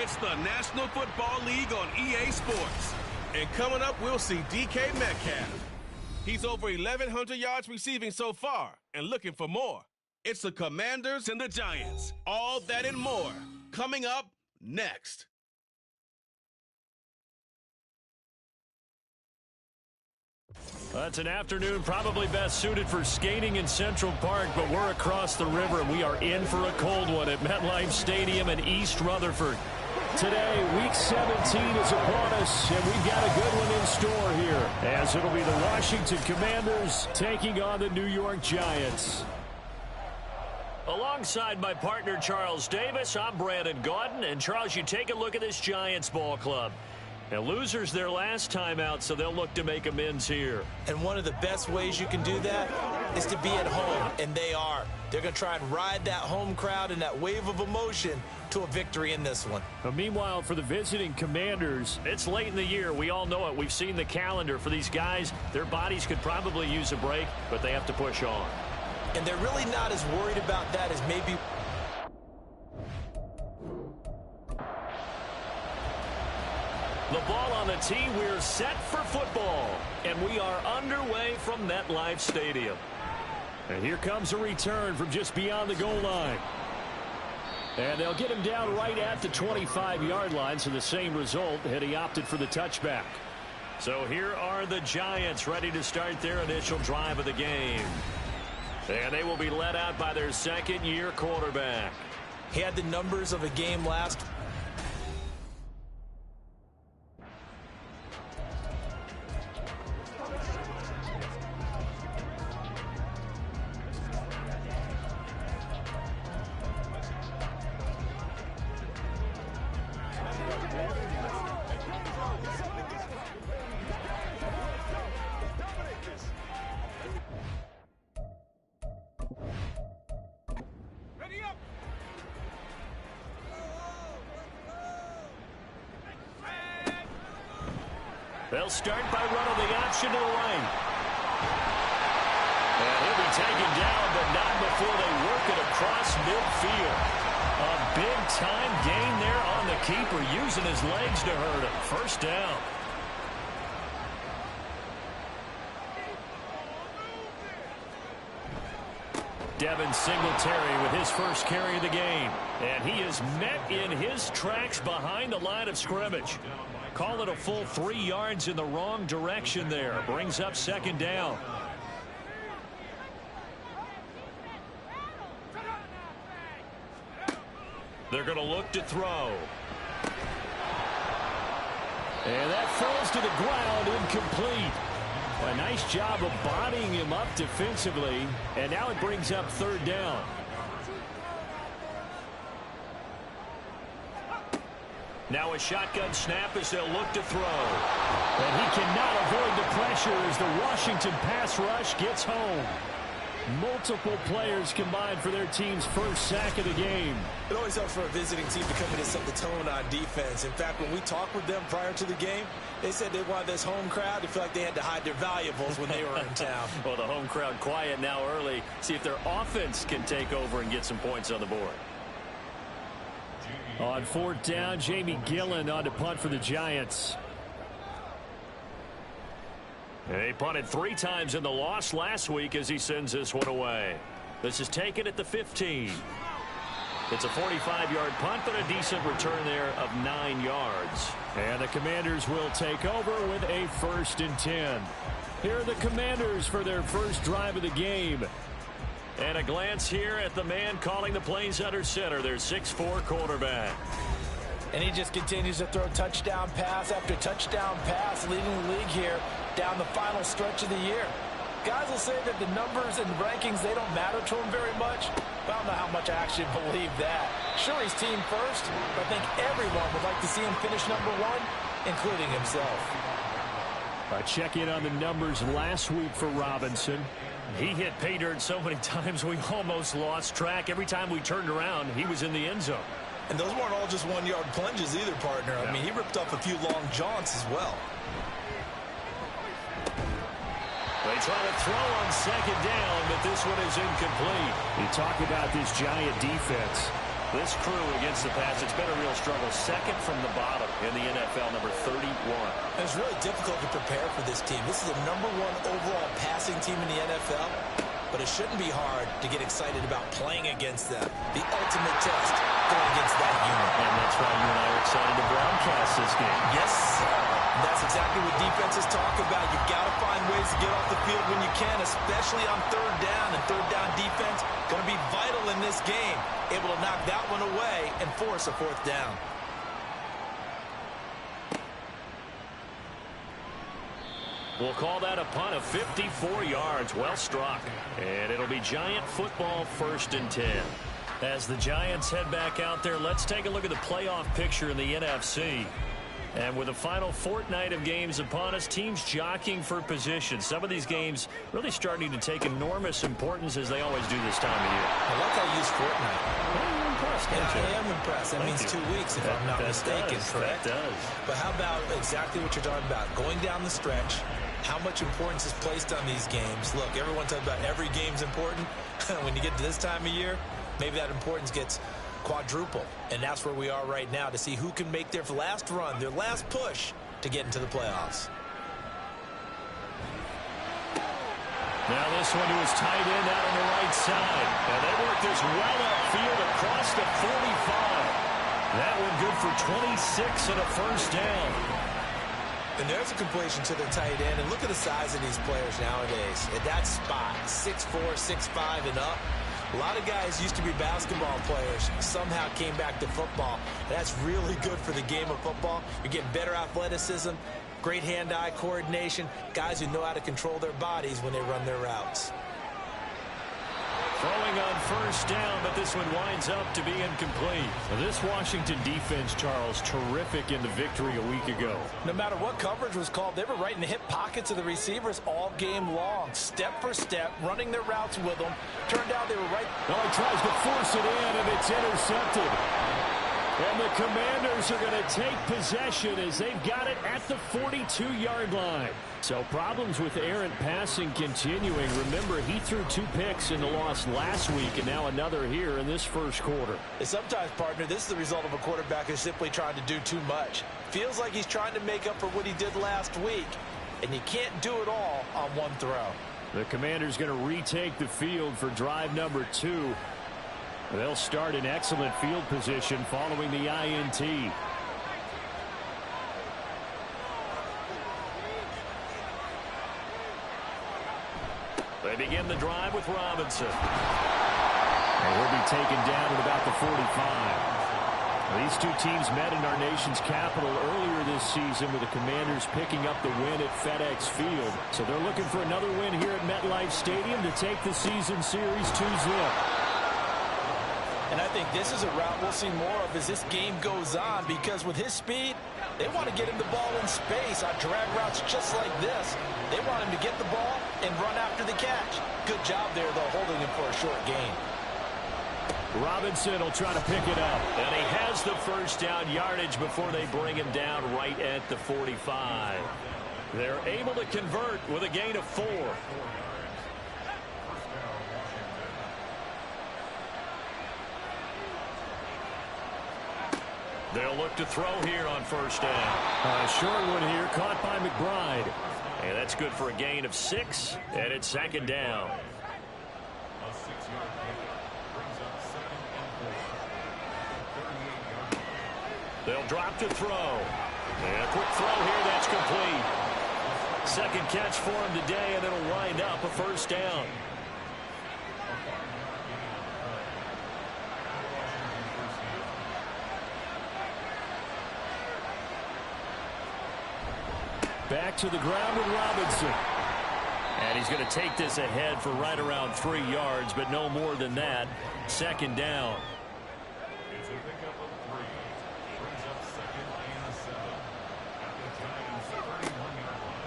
It's the National Football League on EA Sports. And coming up, we'll see DK Metcalf. He's over 1,100 yards receiving so far and looking for more. It's the Commanders and the Giants. All that and more coming up next. It's an afternoon probably best suited for skating in Central Park, but we're across the river, and we are in for a cold one at MetLife Stadium in East Rutherford. Today, Week 17 is upon us, and we've got a good one in store here, as it'll be the Washington Commanders taking on the New York Giants. Alongside my partner, Charles Davis, I'm Brandon Gaudin. And, Charles, you take a look at this Giants ball club. Now, losers their last time out, so they'll look to make amends here. And one of the best ways you can do that is to be at home, and they are. They're going to try and ride that home crowd and that wave of emotion to a victory in this one. Meanwhile, for the visiting Commanders, it's late in the year. We all know it. We've seen the calendar for these guys. Their bodies could probably use a break, but they have to push on. And they're really not as worried about that as maybe... The ball on the tee, we're set for football. And we are underway from MetLife Stadium. And here comes a return from just beyond the goal line. And they'll get him down right at the 25-yard line, so the same result had he opted for the touchback. So here are the Giants ready to start their initial drive of the game. And they will be led out by their second-year quarterback. He had the numbers of a game last. They'll start by running the option to the right. And he'll be taken down, but not before they work it across midfield. A big-time gain there on the keeper, using his legs to hurt him. First down. Devin Singletary with his first carry of the game. And he is met in his tracks behind the line of scrimmage. Call it a full 3 yards in the wrong direction there. Brings up second down. They're going to look to throw. And that falls to the ground, incomplete. A nice job of bodying him up defensively. And now it brings up third down. Now a shotgun snap as they'll look to throw. And he cannot avoid the pressure as the Washington pass rush gets home. Multiple players combined for their team's first sack of the game. It always helps for a visiting team to come in and set the tone on defense. In fact, when we talked with them prior to the game, they said they wanted this home crowd to feel like they had to hide their valuables when they were in town. Well, the home crowd quiet now early. See if their offense can take over and get some points on the board. On fourth down, Jamie Gillen on to punt for the Giants. They punted 3 times in the loss last week as he sends this one away. This is taken at the 15. It's a 45-yard punt, but a decent return there of 9 yards. And the Commanders will take over with a 1st and 10. Here are the Commanders for their first drive of the game. And a glance here at the man calling the plays under center, their 6'4" quarterback. And he just continues to throw touchdown pass after touchdown pass, leading the league here down the final stretch of the year. Guys will say that the numbers and rankings, they don't matter to him very much. But I don't know how much I actually believe that. Sure, he's team first, but I think everyone would like to see him finish number 1, including himself. Check in on the numbers last week for Robinson. He hit pay dirt so many times we almost lost track. Every time we turned around, he was in the end zone. And those weren't all just 1-yard plunges either, partner. I mean, he ripped off a few long jaunts as well. They try to throw on second down, but this one is incomplete. You talk about this Giant defense. This crew against the pass, it's been a real struggle. Second from the bottom in the NFL, number 31. It's really difficult to prepare for this team. This is the #1 overall passing team in the NFL, but it shouldn't be hard to get excited about playing against them. The ultimate test going against that unit. And that's why you and I are excited to broadcast this game. Yes, sir. And that's exactly what defenses talk about. You've got to find ways to get off the field when you can, especially on third down. And third down defense going to be vital in this game. Able to knock that one away and force a fourth down. We'll call that a punt of 54 yards. Well struck. And it'll be Giant football, 1st and 10. As the Giants head back out there, let's take a look at the playoff picture in the NFC. And with the final fortnight of games upon us, teams jockeying for position. Some of these games really starting to take enormous importance as they always do this time of year. I like how you use fortnight. You're impressed, And aren't you? I am impressed. That means 2 weeks, if I'm not mistaken, correct? That does. But how about exactly what you're talking about? Going down the stretch, how much importance is placed on these games? Look, everyone talks about every game's important. When you get to this time of year, maybe that importance gets quadruple. And that's where we are right now to see who can make their last run, their last push to get into the playoffs. Now this one to his tight end out on the right side. And they work this well upfield across the 45. That one good for 26 and a first down. And there's a completion to the tight end. And look at the size of these players nowadays. At that spot, 6'4", 6'5", and up. A lot of guys used to be basketball players, somehow came back to football. That's really good for the game of football. You're getting better athleticism, great hand-eye coordination, guys who know how to control their bodies when they run their routes. Throwing on first down, but this one winds up to be incomplete. Well, this Washington defense, Charles, terrific in the victory a week ago. No matter what coverage was called, they were right in the hip pockets of the receivers all game long. Step for step, running their routes with them. Turned out they were right. Oh, he tries to force it in, and it's intercepted. And the Commanders are going to take possession as they've got it at the 42-yard line. So problems with errant passing continuing. Remember, he threw 2 picks in the loss last week, and now another here in this first quarter. And sometimes, partner, this is the result of a quarterback who's simply trying to do too much. Feels like he's trying to make up for what he did last week, and you can't do it all on one throw. The Commanders going to retake the field for drive number 2. They'll start in excellent field position following the INT. They begin the drive with Robinson. And he'll be taken down at about the 45. These two teams met in our nation's capital earlier this season with the Commanders picking up the win at FedEx Field. So they're looking for another win here at MetLife Stadium to take the season series 2-zip. And I think this is a route we'll see more of as this game goes on, because with his speed, they want to get him the ball in space on drag routes just like this. They want him to get the ball and run after the catch. Good job there, though, holding him for a short gain. Robinson will try to pick it up. And he has the first down yardage before they bring him down right at the 45. They're able to convert with a gain of 4. They'll look to throw here on first down. Short one here, caught by McBride. And that's good for a gain of 6, and it's second down. They'll drop to throw. And a quick throw here, that's complete. Second catch for him today, and it'll wind up a first down. Back to the ground with Robinson. And he's going to take this ahead for right around 3 yards, but no more than that. Second down.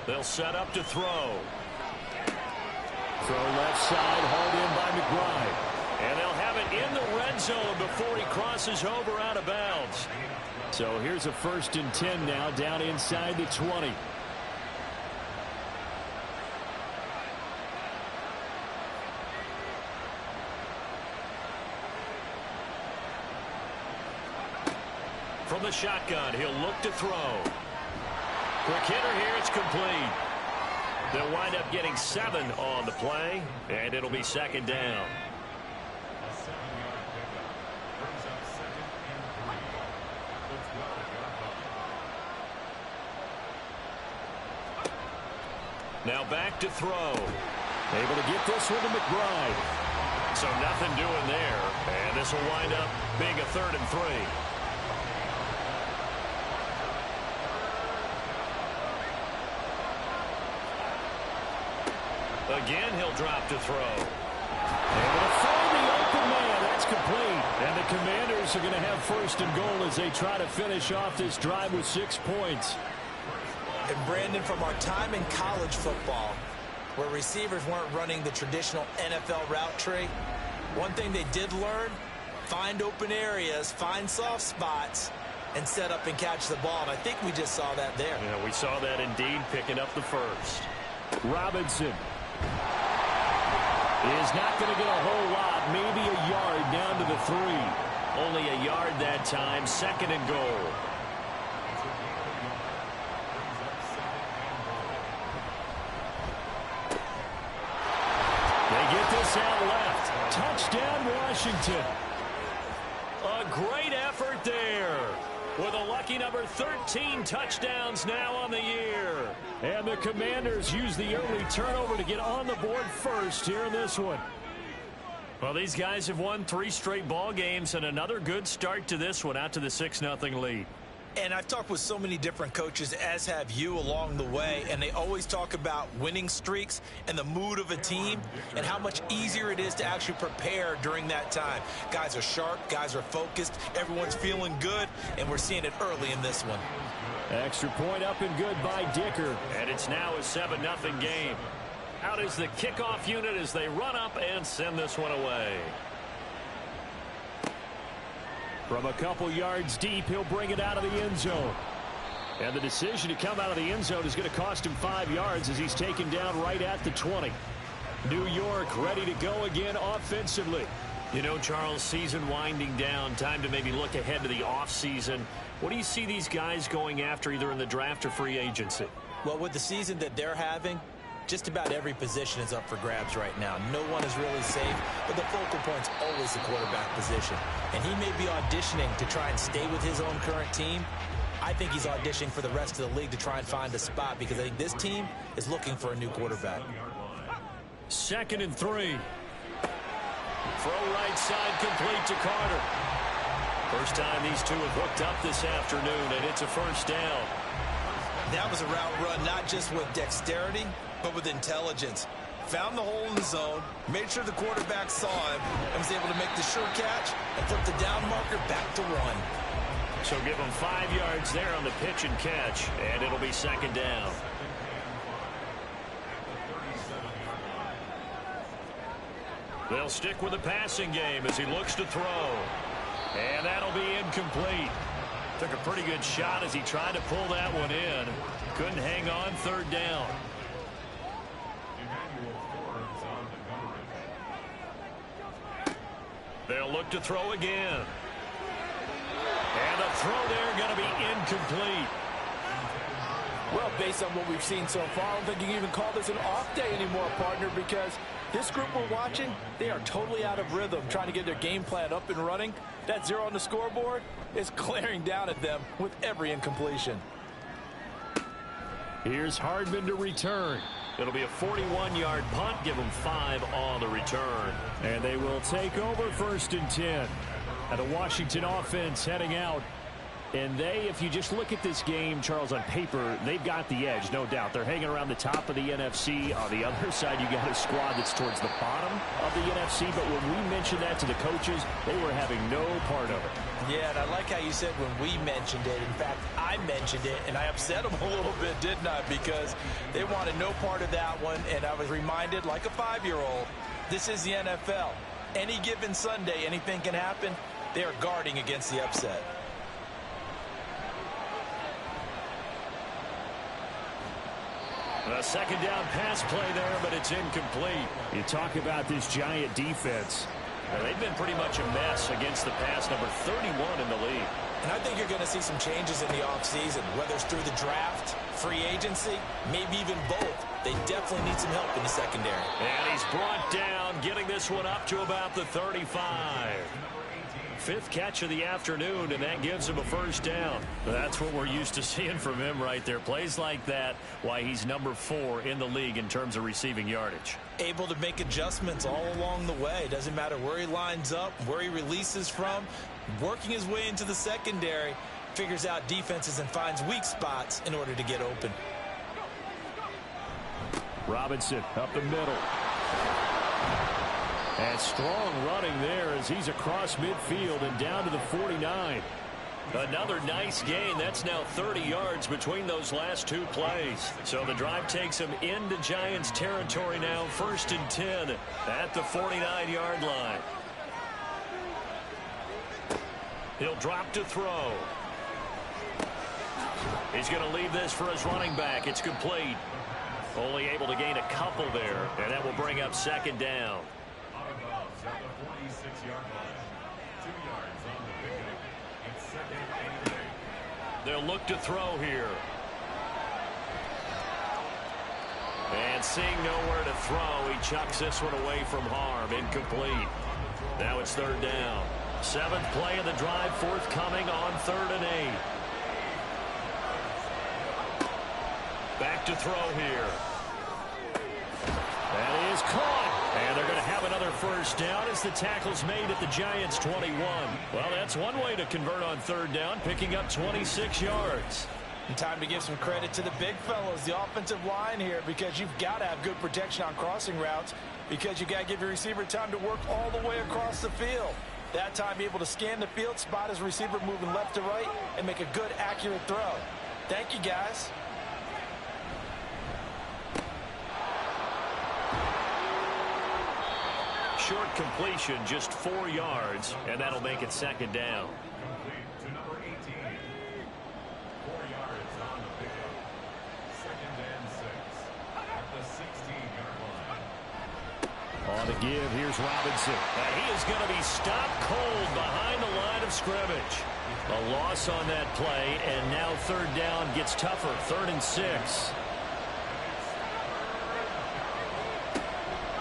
They'll set up to throw. Throw left side, hauled in by McBride. And they'll have it in the red zone before he crosses over out of bounds. So here's a 1st and 10 now, down inside the 20. From the shotgun, he'll look to throw. Quick hitter here, it's complete. They'll wind up getting 7 on the play, and it'll be second down. Now back to throw. Able to get this one to McBride. So nothing doing there, and this will wind up being a 3rd and 3. Again, he'll drop to throw. Able to find the open man. That's complete. And the Commanders are going to have 1st and goal as they try to finish off this drive with 6 points. And Brandon, from our time in college football, where receivers weren't running the traditional NFL route tree, one thing they did learn, find open areas, find soft spots, and set up and catch the ball. And I think we just saw that there. Yeah, we saw that indeed, picking up the 1st. Robinson is not going to get a whole lot, maybe a yard down to the 3. Only a yard that time, 2nd and goal. Out left. Touchdown, Washington. A great effort there. With a lucky number 13 touchdowns now on the year. And the Commanders use the early turnover to get on the board first here in this one. Well, these guys have won 3 straight ball games and another good start to this one, out to the 6-0 lead. And I've talked with so many different coaches, as have you, along the way, and they always talk about winning streaks and the mood of a team and how much easier it is to actually prepare during that time. Guys are sharp, guys are focused, everyone's feeling good, and we're seeing it early in this one. Extra point up and good by Dicker. And it's now a 7-0 game. Out is the kickoff unit as they run up and send this one away. From a couple yards deep, he'll bring it out of the end zone. And the decision to come out of the end zone is going to cost him 5 yards as he's taken down right at the 20. New York ready to go again offensively. You know, Charles, season winding down, time to maybe look ahead to the offseason. What do you see these guys going after either in the draft or free agency? Well, with the season that they're having, just about every position is up for grabs right now. No one is really safe, but the focal point's always the quarterback position. And he may be auditioning to try and stay with his own current team. I think he's auditioning for the rest of the league to try and find a spot because I think this team is looking for a new quarterback. 2nd and 3. Throw right side complete to Carter. First time these two have hooked up this afternoon, and it's a 1st down. That was a route run not just with dexterity, but with intelligence. Found the hole in the zone, made sure the quarterback saw him, and was able to make the sure catch and flip the down marker back to 1. So give him 5 yards there on the pitch and catch, and it'll be 2nd down. They'll stick with the passing game as he looks to throw. And that'll be incomplete. Took a pretty good shot as he tried to pull that one in. Couldn't hang on, 3rd down. They'll look to throw again. And the throw there going to be incomplete. Well, based on what we've seen so far, I don't think you can even call this an off day anymore, partner, because this group we're watching, they are totally out of rhythm, trying to get their game plan up and running. That 0 on the scoreboard is glaring down at them with every incompletion. Here's Hardman to return. It'll be a 41-yard punt. Give them 5 on the return. And they will take over 1st and 10. And the Washington offense heading out. And they, if you just look at this game, Charles, on paper, they've got the edge, no doubt. They're hanging around the top of the NFC. On the other side, you got a squad that's towards the bottom of the NFC. But when we mentioned that to the coaches, they were having no part of it. Yeah, and I like how you said when we mentioned it. In fact, I mentioned it, and I upset them a little bit, didn't I? Because they wanted no part of that one, and I was reminded, like a 5-year-old, this is the NFL. Any given Sunday, anything can happen. They are guarding against the upset. A 2nd down pass play there, but it's incomplete. You talk about this Giant defense. They've been pretty much a mess against the pass, number 31 in the league. And I think you're going to see some changes in the offseason, whether it's through the draft, free agency, maybe even both. They definitely need some help in the secondary. And he's brought down, getting this one up to about the 35. Fifth catch of the afternoon, and that gives him a first down. That's what we're used to seeing from him right there. Plays like that, why he's number 4 in the league in terms of receiving yardage. Able to make adjustments all along the way. Doesn't matter where he lines up, where he releases from. Working his way into the secondary, figures out defenses and finds weak spots in order to get open. Robinson up the middle. And strong running there as he's across midfield and down to the 49. Another nice gain. That's now 30 yards between those last 2 plays. So the drive takes him into Giants territory now, 1st and 10 at the 49-yard line. He'll drop to throw. He's going to leave this for his running back. It's complete. Only able to gain a couple there, and that will bring up 2nd down. They'll look to throw here. And seeing nowhere to throw, he chucks this one away from harm. Incomplete. Now it's 3rd down. 7th play of the drive forthcoming on 3rd and 8. Back to throw here. That is caught. And they're going to have another first down as the tackle's made at the Giants' 21. Well, that's one way to convert on 3rd down, picking up 26 yards. And time to give some credit to the big fellas, the offensive line here, because you've got to have good protection on crossing routes, because you got to give your receiver time to work all the way across the field. That time able to scan the field, spot his receiver moving left to right, and make a good, accurate throw. Thank you, guys. Short completion, just 4 yards, and that'll make it 2nd down. To number 18. 4 yards on the pickup. 2nd and 6 at the 16-yard line. On the give, here's Robinson. And he is going to be stopped cold behind the line of scrimmage. A loss on that play, and now 3rd down gets tougher. 3rd and 6.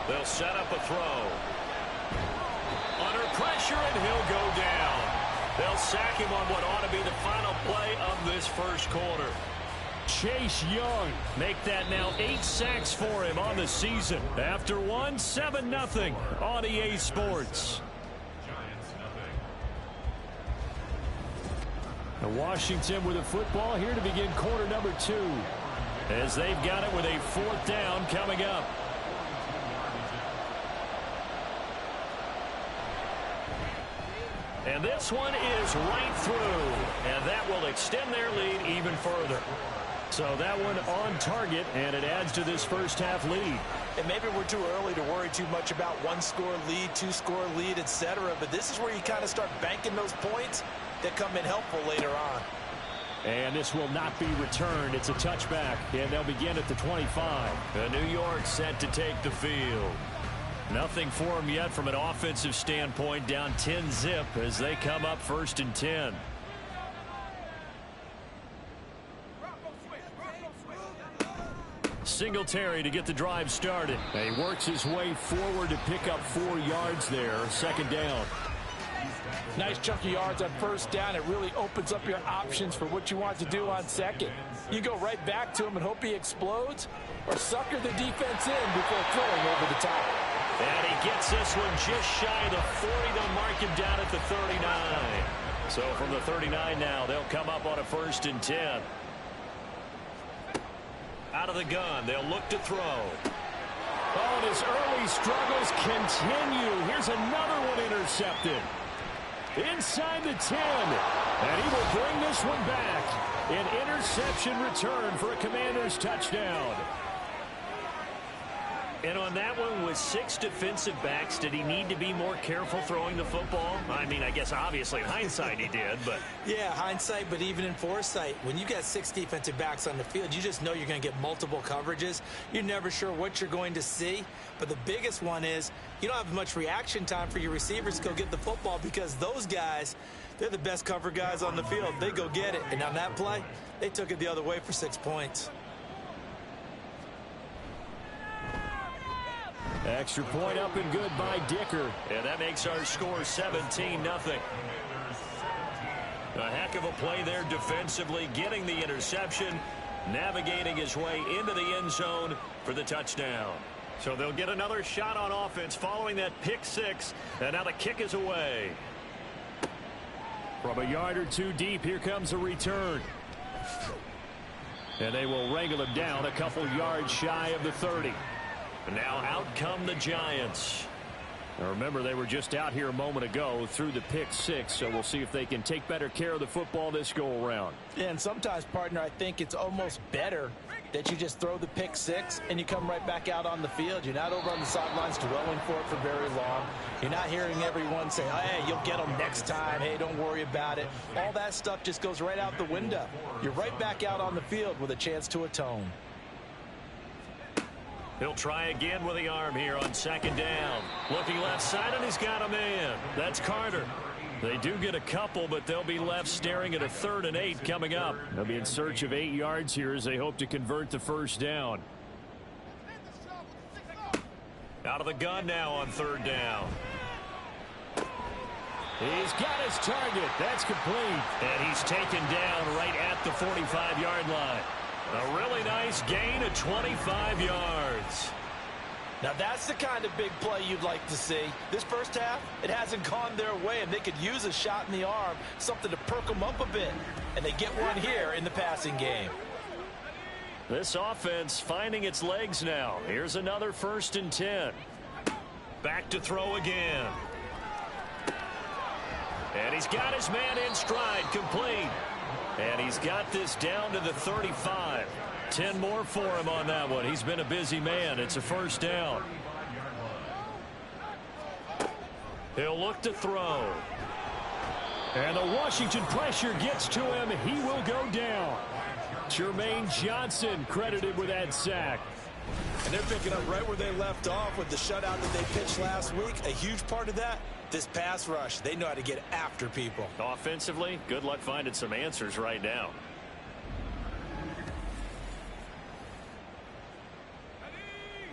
They'll set up a throw. Under pressure, and he'll go down. They'll sack him on what ought to be the final play of this first quarter. Chase Young. Make that now 8 sacks for him on the season. After 7-0 on EA Sports. And Washington with a football here to begin quarter number 2. As they've got it with a 4th down coming up. And this one is right through. And that will extend their lead even further. So that one on target, and it adds to this first half lead. And maybe we're too early to worry too much about 1-score lead, 2-score lead, etc. But this is where you kind of start banking those points that come in helpful later on. And this will not be returned. It's a touchback, and they'll begin at the 25. New York set to take the field. Nothing for them yet from an offensive standpoint, down 10-zip as they come up 1st and 10. Singletary to get the drive started. And he works his way forward to pick up 4 yards there. 2nd down. Nice chunk of yards on 1st down. It really opens up your options for what you want to do on 2nd. You go right back to him and hope he explodes, or sucker the defense in before throwing over the top. And he gets this one just shy of the 40. They'll mark him down at the 39. So from the 39 now, they'll come up on a 1st and 10. Out of the gun, they'll look to throw. Oh, and his early struggles continue. Here's another one intercepted. Inside the 10. And he will bring this one back. An interception return for a Commanders touchdown. And on that one, with 6 defensive backs, did he need to be more careful throwing the football? I mean, I guess obviously in hindsight he did, but... Yeah, hindsight, but even in foresight, when you got 6 defensive backs on the field, you just know you're going to get multiple coverages. You're never sure what you're going to see. But the biggest one is you don't have much reaction time for your receivers to go get the football because those guys, they're the best cover guys on the field. They go get it. And on that play, they took it the other way for 6 points. Extra point up and good by Dicker. And that makes our score 17-0. A heck of a play there defensively, getting the interception, navigating his way into the end zone for the touchdown. So they'll get another shot on offense following that pick 6, and now the kick is away. From a yard or 2 deep, here comes a return. And they will wrangle him down a couple yards shy of the 30. Now out come the Giants. Now remember, they were just out here a moment ago through the pick 6, so we'll see if they can take better care of the football this go-around. Yeah, and sometimes, partner, I think it's almost better that you just throw the pick 6 and you come right back out on the field. You're not over on the sidelines dwelling for it for very long. You're not hearing everyone say, oh, hey, you'll get them next time. Hey, don't worry about it. All that stuff just goes right out the window. You're right back out on the field with a chance to atone. He'll try again with the arm here on 2nd down. Looking left side, and he's got a man. That's Carter. They do get a couple, but they'll be left staring at a 3rd and 8 coming up. They'll be in search of 8 yards here as they hope to convert the 1st down. Out of the gun now on 3rd down. He's got his target. That's complete. And he's taken down right at the 45-yard line. A really nice gain of 25 yards. Now that's the kind of big play you'd like to see. This first half, it hasn't gone their way, and they could use a shot in the arm, something to perk them up a bit. And they get one here in the passing game. This offense finding its legs now. Here's another 1st and 10. Back to throw again. And he's got his man in stride, complete. And he's got this down to the 35. 10 more for him on that one. He's been a busy man. It's a 1st down. He'll look to throw. And the Washington pressure gets to him. He will go down. Jermaine Johnson credited with that sack. And they're picking up right where they left off with the shutout that they pitched last week. A huge part of that, this pass rush. They know how to get after people. Offensively, good luck finding some answers right now.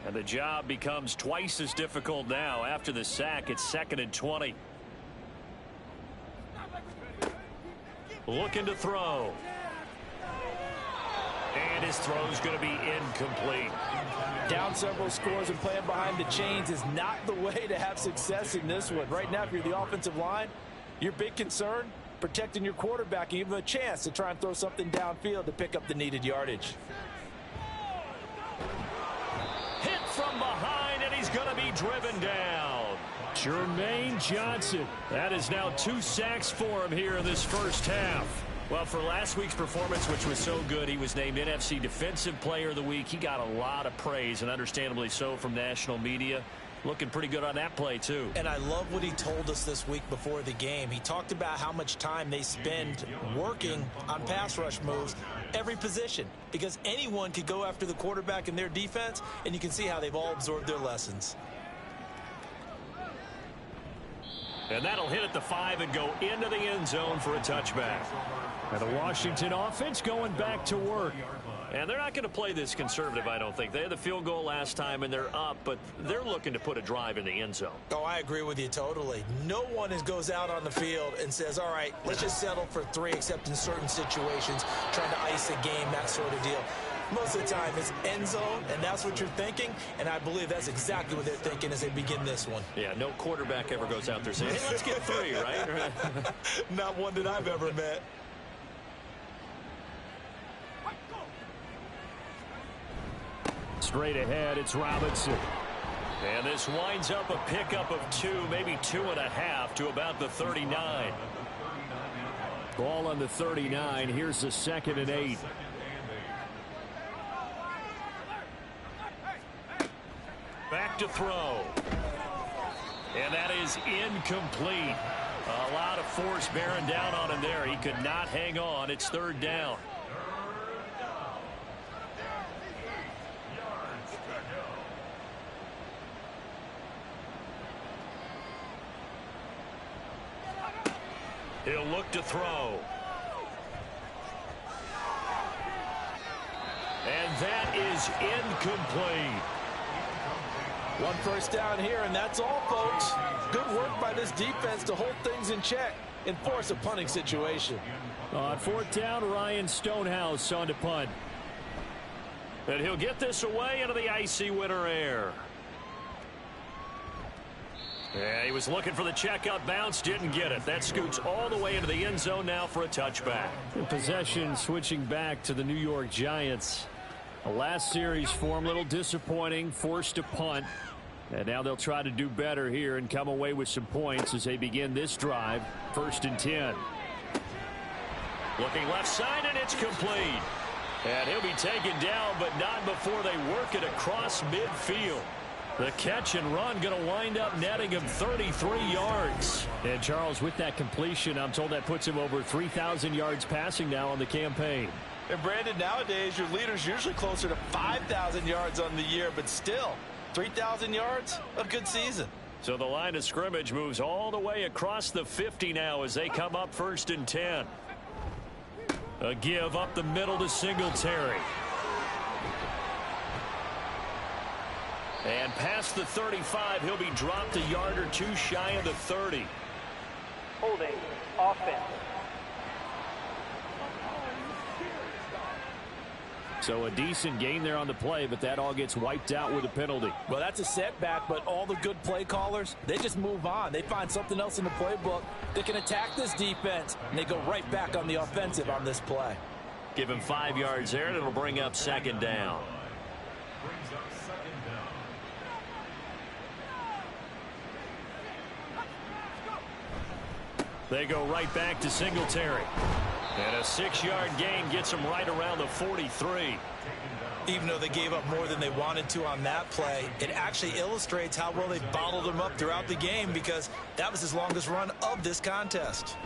And the job becomes twice as difficult now. After the sack, it's 2nd and 20. Looking to throw. And his throw's going to be incomplete. Down several scores and playing behind the chains is not the way to have success in this one. Right now, if you're the offensive line, your big concern, protecting your quarterback and give him a chance to try and throw something downfield to pick up the needed yardage. Hit from behind, and he's going to be driven down. Jermaine Johnson. That is now 2 sacks for him here in this first half. Well, for last week's performance, which was so good, he was named NFC Defensive Player of the Week. He got a lot of praise, and understandably so, from national media. Looking pretty good on that play, too. And I love what he told us this week before the game. He talked about how much time they spend working on pass rush moves, every position, because anyone could go after the quarterback in their defense, and you can see how they've all absorbed their lessons. And that'll hit at the 5 and go into the end zone for a touchback. And the Washington offense going back to work. And they're not going to play this conservative, I don't think. They had the field goal last time, and they're up, but they're looking to put a drive in the end zone. Oh, I agree with you totally. No one goes out on the field and says, all right, let's just settle for 3, except in certain situations, trying to ice a game, that sort of deal. Most of the time, it's end zone, and that's what you're thinking, and I believe that's exactly what they're thinking as they begin this one. Yeah, no quarterback ever goes out there saying, hey, let's get 3, right? Not one that I've ever met. Straight ahead, it's Robinson. And this winds up a pickup of 2, maybe 2.5 to about the 39. Ball on the 39. Here's the 2nd and 8. to throw. And that is incomplete. A lot of force bearing down on him there. He could not hang on. It's third down. He'll look to throw. And that is incomplete. One first down here, and that's all, folks. Good work by this defense to hold things in check and force a punting situation. On fourth down, Ryan Stonehouse on to punt. And he'll get this away into the icy winter air. Yeah, he was looking for the checkout bounce, didn't get it. That scoots all the way into the end zone now for a touchback. Possession switching back to the New York Giants. The last series for him, a little disappointing, forced to punt. And now they'll try to do better here and come away with some points as they begin this drive. 1st and 10. Looking left side, and it's complete. And he'll be taken down, but not before they work it across midfield. The catch and run going to wind up netting him 33 yards. And Charles, with that completion, I'm told that puts him over 3,000 yards passing now on the campaign. And Brandon, nowadays your leader's usually closer to 5,000 yards on the year, but still, 3,000 yards, a good season. So the line of scrimmage moves all the way across the 50 now as they come up 1st and 10. A give up the middle to Singletary. And past the 35, he'll be dropped a yard or two shy of the 30. Holding offense. So a decent gain there on the play, but that all gets wiped out with a penalty. Well, that's a setback, but all the good play callers, they just move on. They find something else in the playbook. They can attack this defense, and they go right back on the offensive on this play. Give him 5 yards there, and it'll bring up 2nd down. They go right back to Singletary. And a 6-yard gain gets them right around the 43. Even though they gave up more than they wanted to on that play, it actually illustrates how well they bottled them up throughout the game because that was his longest run of this contest.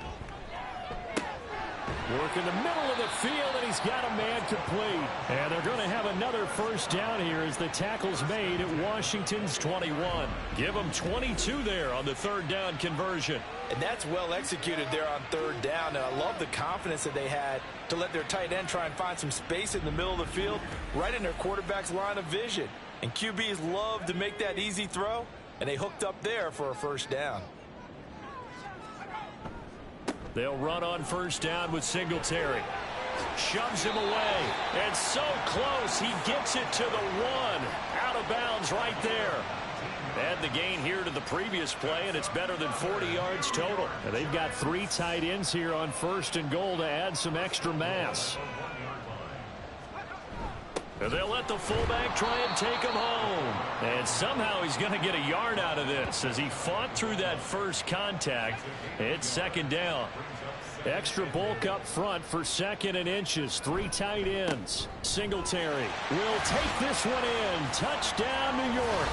Work in the middle of the field, and he's got a man complete. And they're going to have another first down here as the tackle's made at Washington's 21. Give them 22 there on the 3rd down conversion. And that's well executed there on 3rd down. And I love the confidence that they had to let their tight end try and find some space in the middle of the field, right in their quarterback's line of vision. And QBs love to make that easy throw, and they hooked up there for a first down. They'll run on 1st down with Singletary. Shoves him away. And so close, he gets it to the 1. Out of bounds right there. Add the gain here to the previous play, and it's better than 40 yards total. And they've got 3 tight ends here on 1st and goal to add some extra mass. And they'll let the fullback try and take him home. And somehow he's going to get a yard out of this as he fought through that first contact. It's 2nd down. Extra bulk up front for 2nd and inches. 3 tight ends. Singletary will take this one in. Touchdown, New York.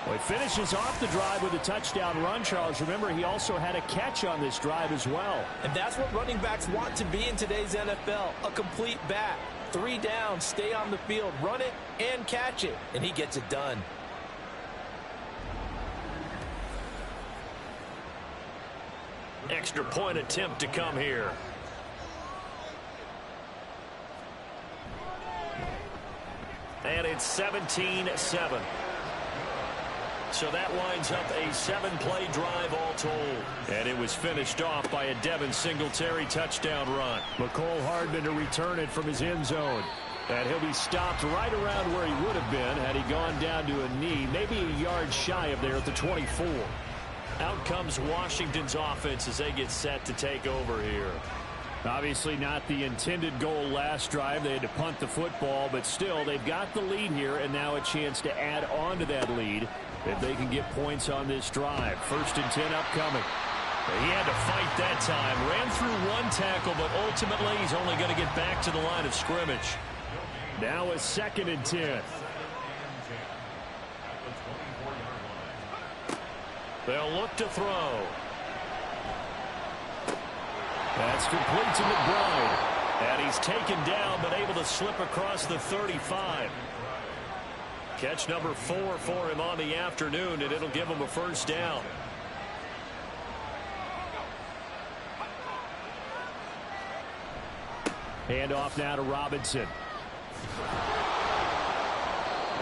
Well, he finishes off the drive with a touchdown run, Charles. Remember, he also had a catch on this drive as well. And that's what running backs want to be in today's NFL, a complete back. 3 down, stay on the field, run it, and catch it. And he gets it done. Extra point attempt to come here. And it's 17-7. So that winds up a 7-play drive all told. And it was finished off by a Devin Singletary touchdown run. McCole Hardman to return it from his end zone. And he'll be stopped right around where he would have been had he gone down to a knee, maybe a yard shy of there at the 24. Out comes Washington's offense as they get set to take over here. Obviously not the intended goal last drive. They had to punt the football, but still they've got the lead here and now a chance to add on to that lead if they can get points on this drive. 1st and 10 upcoming. He had to fight that time. Ran through 1 tackle, but ultimately he's only going to get back to the line of scrimmage. Now a 2nd and 10. They'll look to throw. That's complete to McBride. And he's taken down, but able to slip across the 35. Catch number 4 for him on the afternoon, and it'll give him a first down. Hand off now to Robinson.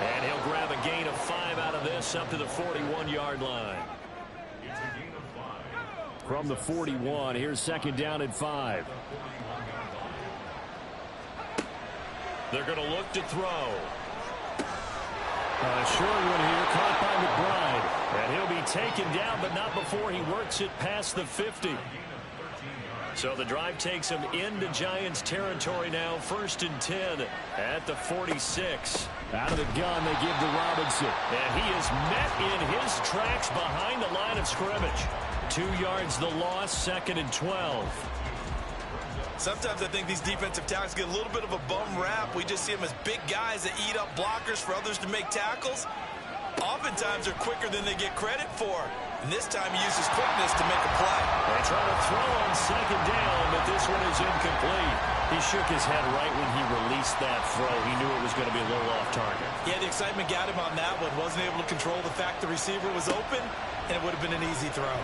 And he'll grab a gain of 5 out of this up to the 41-yard line. From the 41, here's second down and 5. They're going to look to throw. A short one here, caught by McBride. And he'll be taken down, but not before he works it past the 50. So the drive takes him into Giants territory now, 1st and 10 at the 46. Out of the gun, they give to Robinson. And he is met in his tracks behind the line of scrimmage. 2 yards the loss, 2nd and 12. Sometimes I think these defensive tackles get a little bit of a bum rap. We just see them as big guys that eat up blockers for others to make tackles. Oftentimes they're quicker than they get credit for. And this time he uses quickness to make a play. They try to throw on 2nd down, but this one is incomplete. He shook his head right when he released that throw. He knew it was going to be a little off target. Yeah, the excitement got him on that one. Wasn't able to control the fact the receiver was open, and it would have been an easy throw.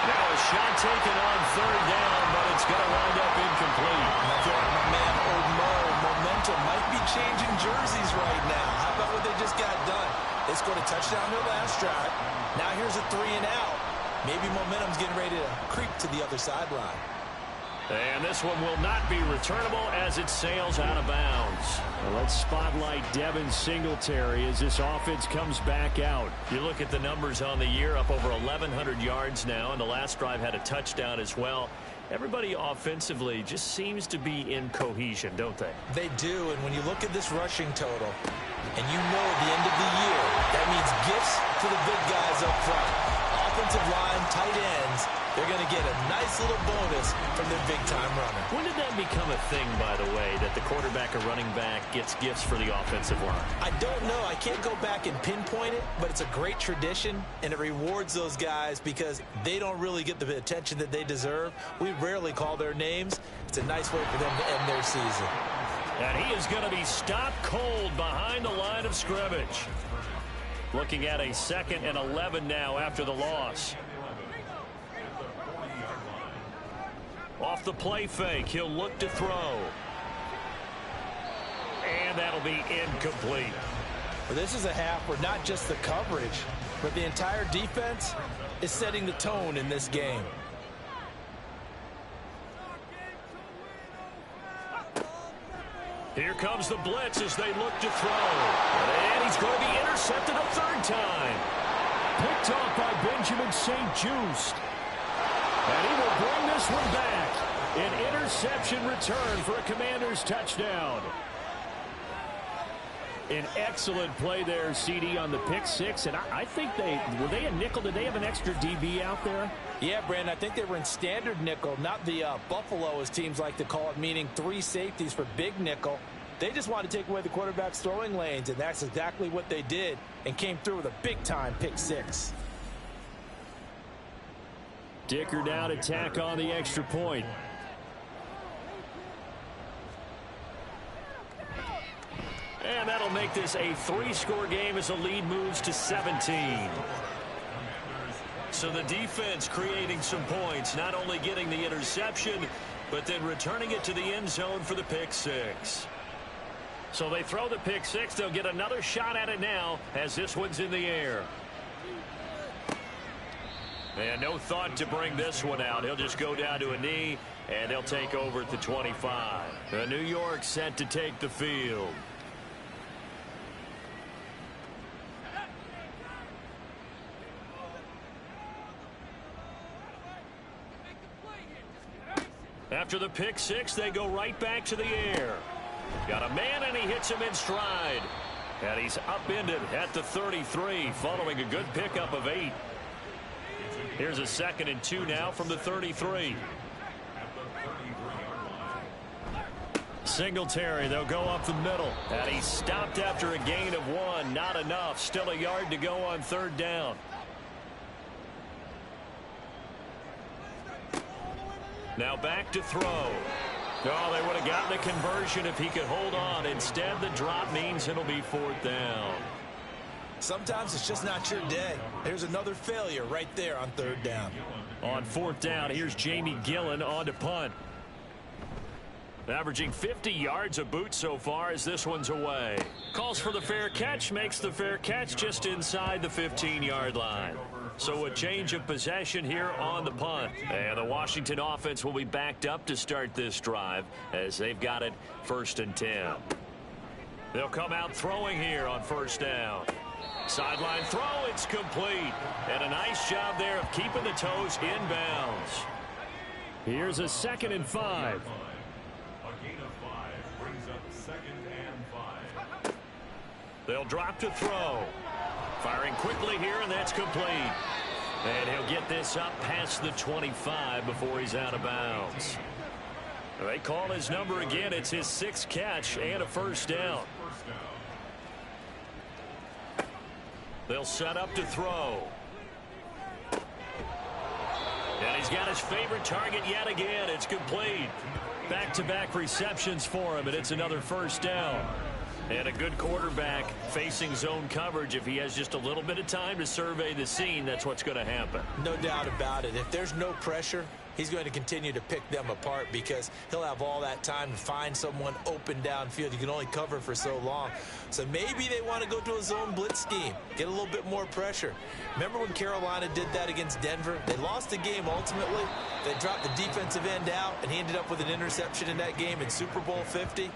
Now a shot taken on 3rd down, but it's going to wind up incomplete. And I feel like my man, Old Mo, momentum might be changing jerseys right now. How about what they just got done? They scored a touchdown their last drive. Now here's a 3 and out. Maybe momentum's getting ready to creep to the other sideline. And this one will not be returnable as it sails out of bounds. Well, let's spotlight Devin Singletary as this offense comes back out. You look at the numbers on the year, up over 1,100 yards now, and the last drive had a touchdown as well. Everybody offensively just seems to be in cohesion, don't they? They do, and when you look at this rushing total, and you know at the end of the year, that means gifts to the big guys up front. Offensive line, tight ends, they're going to get a nice little bonus from their big-time runner. When did that become a thing, by the way, that the quarterback or running back gets gifts for the offensive line? I don't know. I can't go back and pinpoint it, but it's a great tradition, and it rewards those guys because they don't really get the attention that they deserve. We rarely call their names. It's a nice way for them to end their season. And he is going to be stopped cold behind the line of scrimmage. Looking at a 2nd and 11 now after the loss. Off the play fake, he'll look to throw. And that'll be incomplete. Well, this is a half where not just the coverage, but the entire defense is setting the tone in this game. Here comes the blitz as they look to throw. And he's going to be intercepted a 3rd time. Picked off by Benjamin St-Juste. And he will bring this one back. An interception return for a Commanders touchdown. An excellent play there, CD, on the pick 6. And I think were they a nickel? Did they have an extra DB out there? Yeah, Brandon, I think they were in standard nickel, not the Buffalo, as teams like to call it, meaning 3 safeties for big nickel. They just wanted to take away the quarterback's throwing lanes, and that's exactly what they did and came through with a big-time pick 6. Dicker down to tack on the extra point. And that'll make this a 3-score game as the lead moves to 17. So the defense creating some points, not only getting the interception, but then returning it to the end zone for the pick 6. So they throw the pick 6. They'll get another shot at it now as this one's in the air. And no thought to bring this one out. He'll just go down to a knee, and they'll take over at the 25. New York set to take the field. After the pick 6, they go right back to the air. Got a man, and he hits him in stride. And he's upended at the 33, following a good pickup of 8. Here's a 2nd and 2 now from the 33. Singletary, they'll go up the middle. And he stopped after a gain of 1. Not enough. Still a yard to go on 3rd down. Now back to throw. Oh, they would have gotten a conversion if he could hold on. Instead, the drop means it'll be 4th down. Sometimes it's just not your day. There's another failure right there on 3rd down. On 4th down, here's Jamie Gillen on to punt. Averaging 50 yards a boot so far as this one's away. Calls for the fair catch, makes the fair catch just inside the 15-yard line. So a change of possession here on the punt. And the Washington offense will be backed up to start this drive as they've got it 1st and 10. They'll come out throwing here on 1st down. Sideline throw, it's complete. And a nice job there of keeping the toes inbounds. Here's a 2nd and 5. A gain of 5 brings up 2nd and 5. They'll drop to throw. Firing quickly here, and that's complete. And he'll get this up past the 25 before he's out of bounds. They call his number again. It's his 6th catch and a 1st down. They'll set up to throw. And he's got his favorite target yet again. It's complete. Back-to-back receptions for him, and it's another 1st down. And a good quarterback facing zone coverage. If he has just a little bit of time to survey the scene, that's what's going to happen. No doubt about it. If there's no pressure, he's going to continue to pick them apart because he'll have all that time to find someone open downfield. You can only cover for so long. So maybe they want to go to a zone blitz scheme, get a little bit more pressure. Remember when Carolina did that against Denver? They lost the game ultimately. They dropped the defensive end out, and he ended up with an interception in that game in Super Bowl 50.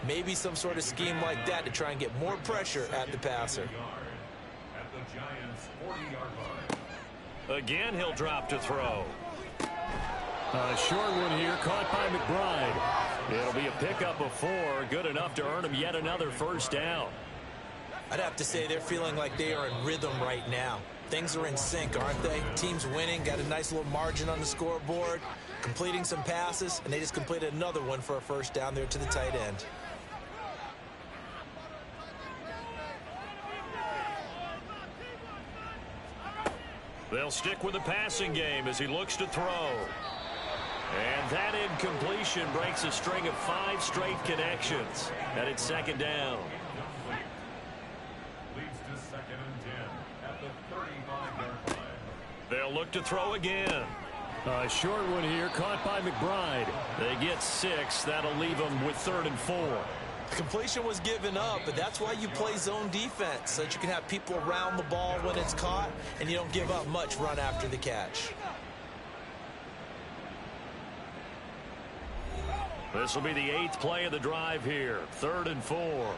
Maybe some sort of scheme like that to try and get more pressure at the passer. At the Giants' 40-yard line. Again, he'll drop to throw. A short one here, caught by McBride. It'll be a pickup of 4, good enough to earn him yet another 1st down. I'd have to say they're feeling like they are in rhythm right now. Things are in sync, aren't they? Team's winning, got a nice little margin on the scoreboard, completing some passes, and they just completed another one for a 1st down there to the tight end. They'll stick with the passing game as he looks to throw. And that incompletion breaks a string of 5 straight connections. And it's 2nd down. Leads to 2nd and 10 at the 35-yard line. They'll look to throw again. A short one here, caught by McBride. They get 6. That'll leave them with 3rd and 4. The completion was given up, but that's why you play zone defense, so that you can have people around the ball when it's caught, and you don't give up much run after the catch. This will be the 8th play of the drive here. 3rd and 4.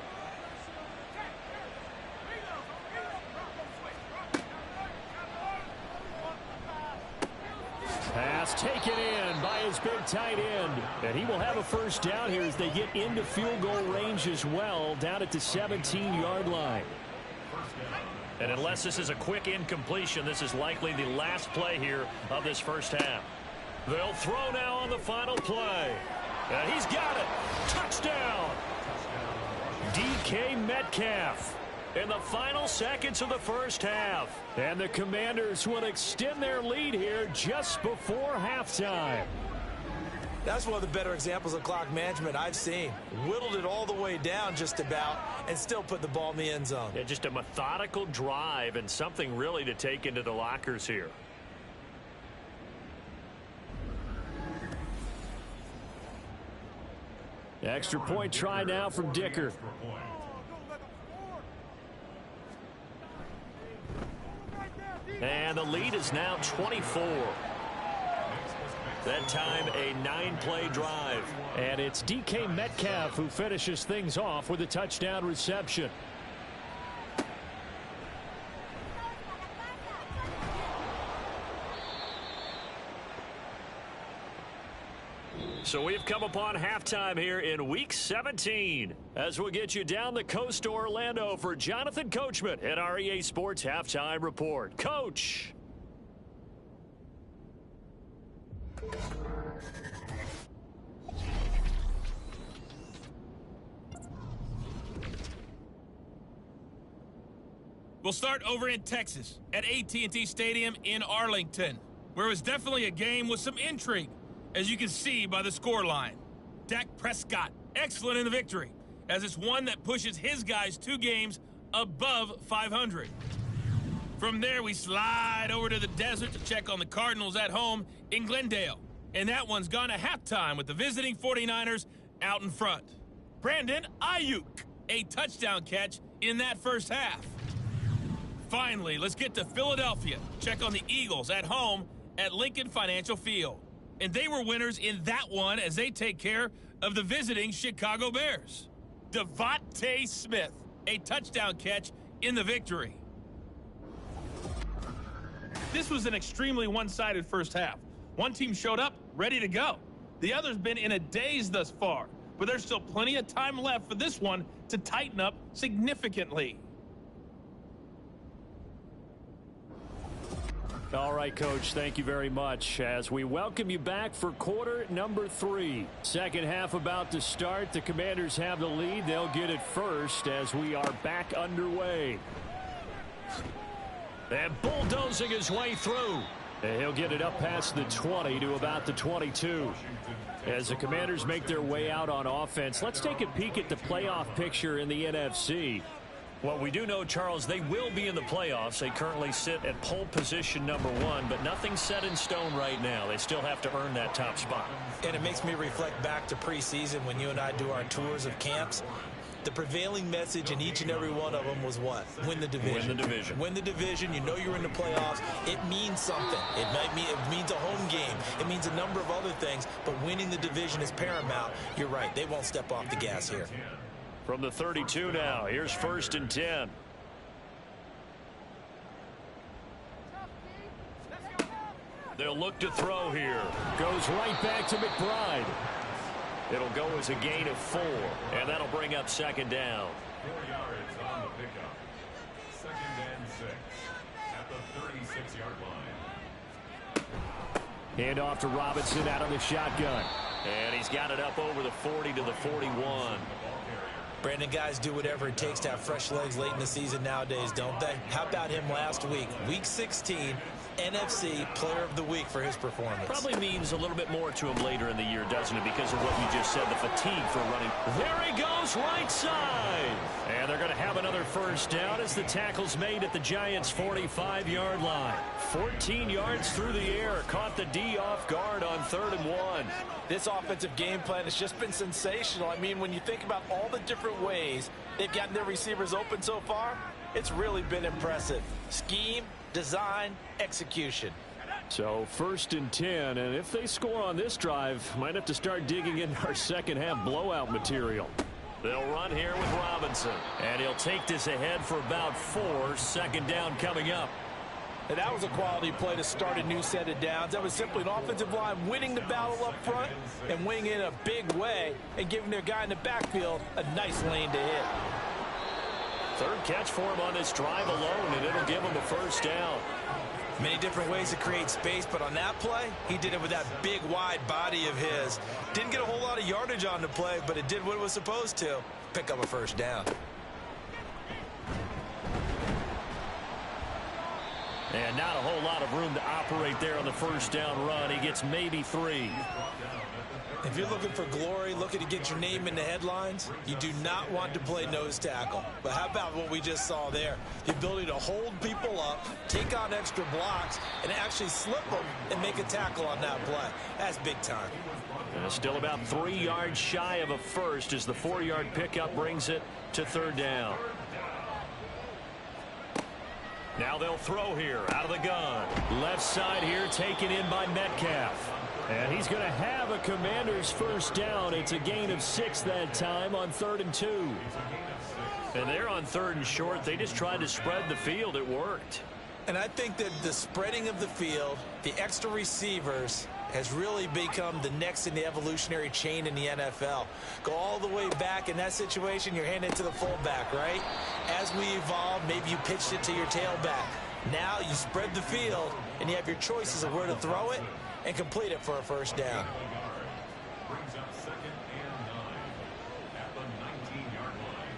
Pass taken in by his big tight end. And he will have a 1st down here as they get into field goal range as well, down at the 17-yard line. And unless this is a quick incompletion, this is likely the last play here of this 1st half. They'll throw now on the final play. And he's got it. Touchdown. DK Metcalf in the final seconds of the 1st half. And the Commanders will extend their lead here just before halftime. That's one of the better examples of clock management I've seen. Whittled it all the way down just about and still put the ball in the end zone. Yeah, just a methodical drive and something really to take into the lockers here. Extra point try now from Dicker. And the lead is now 24. That time a 9-play drive. And it's DK Metcalf who finishes things off with a touchdown reception. So we've come upon halftime here in Week 17 as we get you down the coast to Orlando for Jonathan Coachman at our EA Sports Halftime Report. Coach. We'll start over in Texas at AT&T Stadium in Arlington, where it was definitely a game with some intrigue, as you can see by the scoreline. Dak Prescott, excellent in the victory, as it's one that pushes his guys 2 games above 500. From there, we slide over to the desert to check on the Cardinals at home in Glendale. And that one's gone to halftime with the visiting 49ers out in front. Brandon Ayuk, a touchdown catch in that first half. Finally, let's get to Philadelphia. Check on the Eagles at home at Lincoln Financial Field. And they were winners in that one as they take care of the visiting Chicago Bears. Devontae Smith, a touchdown catch in the victory. This was an extremely one-sided first half. One team showed up, ready to go. The other's been in a daze thus far, but there's still plenty of time left for this one to tighten up significantly. All right, Coach, thank you very much as we welcome you back for quarter number 3. Second half about to start. The Commanders have the lead. They'll get it first as we are back underway. And bulldozing his way through. And he'll get it up past the 20 to about the 22. As the Commanders make their way out on offense, let's take a peek at the playoff picture in the NFC. Well, we do know, Charles, they will be in the playoffs. They currently sit at pole position number 1, but nothing's set in stone right now. They still have to earn that top spot. And it makes me reflect back to preseason when you and I do our tours of camps. The prevailing message in each and every one of them was what? Win the division. Win the division. Win the division. You know you're in the playoffs. It means something. It means a home game. It means a number of other things, but winning the division is paramount. You're right. They won't step off the gas here. From the 32 now, here's 1st and 10. They'll look to throw here. Goes right back to McBride. It'll go as a gain of 4, and that'll bring up 2nd down. 4 yards on the pickup. 2nd and 6 at the 36-yard line. Hand off to Robinson out of the shotgun. And he's got it up over the 40 to the 41. Brandon, guys do whatever it takes to have fresh legs late in the season nowadays, don't they? How about him last week? Week 16, NFC Player of the Week for his performance. Probably means a little bit more to him later in the year, doesn't it? Because of what you just said, the fatigue for running. There he goes, right side. And they're going to have another first down as the tackle's made at the Giants' 45-yard line. 14 yards through the air. Caught the D off guard on 3rd and 1. This offensive game plan has just been sensational. I mean, when you think about all the different ways they've gotten their receivers open so far, it's really been impressive. Scheme, design, execution. So 1st and 10, and if they score on this drive, might have to start digging in our second half blowout material. They'll run here with Robinson, and he'll take this ahead for about 4. 2nd down coming up. And that was a quality play to start a new set of downs. That was simply an offensive line winning the battle up front and winning in a big way and giving their guy in the backfield a nice lane to hit. 3rd catch for him on this drive alone, and it'll give him a first down. Many different ways to create space, but on that play, he did it with that big, wide body of his. Didn't get a whole lot of yardage on the play, but it did what it was supposed to. Pick up a first down. And not a whole lot of room to operate there on the first down run. He gets maybe 3. If you're looking for glory, looking to get your name in the headlines, you do not want to play nose tackle. But how about what we just saw there? The ability to hold people up, take on extra blocks, and actually slip them and make a tackle on that play. That's big time. Still about 3 yards shy of a first as the 4-yard pickup brings it to 3rd down. Now they'll throw here out of the gun. Left side here taken in by Metcalf. And he's going to have a Commander's first down. It's a gain of 6 that time on 3rd and 2. And they're on 3rd and short. They just tried to spread the field. It worked. And I think that the spreading of the field, the extra receivers, has really become the next in the evolutionary chain in the NFL. Go all the way back in that situation, you're handing it to the fullback, right? As we evolve, maybe you pitched it to your tailback. Now you spread the field, and you have your choices of where to throw it and complete it for a first down. Brings up 2nd and 9 at the 19-yard line.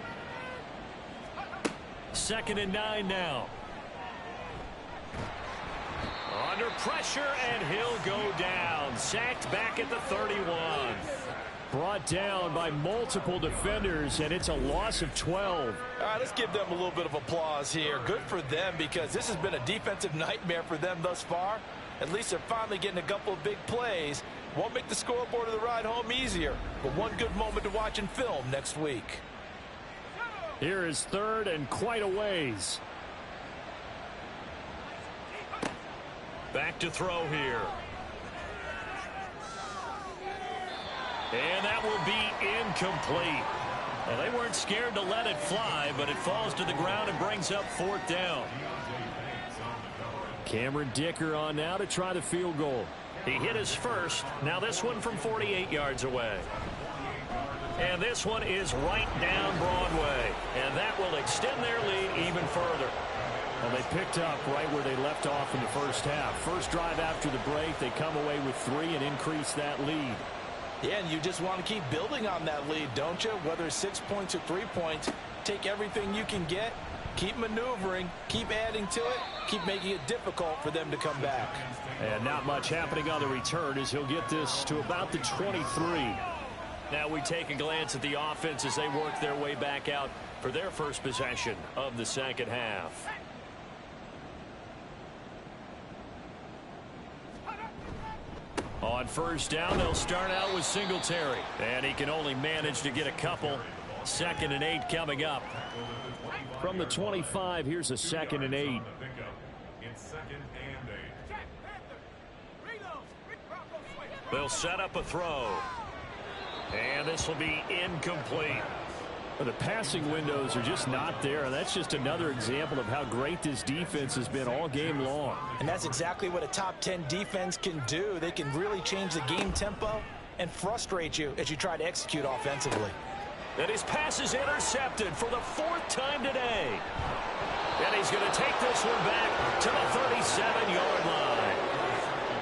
2nd and 9 now. Under pressure, and he'll go down. Sacked back at the 31. Brought down by multiple defenders, and it's a loss of 12. All right, let's give them a little bit of applause here. Good for them, because this has been a defensive nightmare for them thus far. At least they're finally getting a couple of big plays. Won't make the scoreboard of the ride home easier, but one good moment to watch in film next week. Here is 3rd and quite a ways. Back to throw here. And that will be incomplete. Well, they weren't scared to let it fly, but it falls to the ground and brings up 4th down. Cameron Dicker on now to try the field goal. He hit his first. Now this one from 48 yards away. And this one is right down Broadway. And that will extend their lead even further. Well, they picked up right where they left off in the first half. First drive after the break, they come away with 3 and increase that lead. Yeah, and you just want to keep building on that lead, don't you? Whether it's 6 points or 3 points, take everything you can get, keep maneuvering, keep adding to it, keep making it difficult for them to come back. And not much happening on the return as he'll get this to about the 23. Now we take a glance at the offense as they work their way back out for their first possession of the second half. On first down, they'll start out with Singletary. And he can only manage to get a couple. 2nd and 8 coming up. From the 25, here's a 2nd and 8. It's 2nd and 8. They'll set up a throw. And this will be incomplete. Well, the passing windows are just not there. And that's just another example of how great this defense has been all game long. And that's exactly what a top 10 defense can do. They can really change the game tempo and frustrate you as you try to execute offensively. And his pass is intercepted for the 4th time today. And he's going to take this one back to the 37-yard line.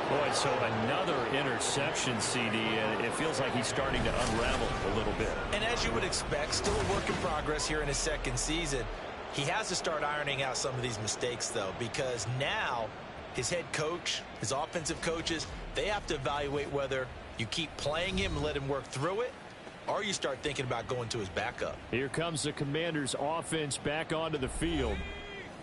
Boy, so another interception, CD, and it feels like he's starting to unravel a little bit. And as you would expect, still a work in progress here in his 2nd season. He has to start ironing out some of these mistakes, though, because now his head coach, his offensive coaches, they have to evaluate whether you keep playing him and let him work through it, or you start thinking about going to his backup. Here comes the Commanders' offense back onto the field.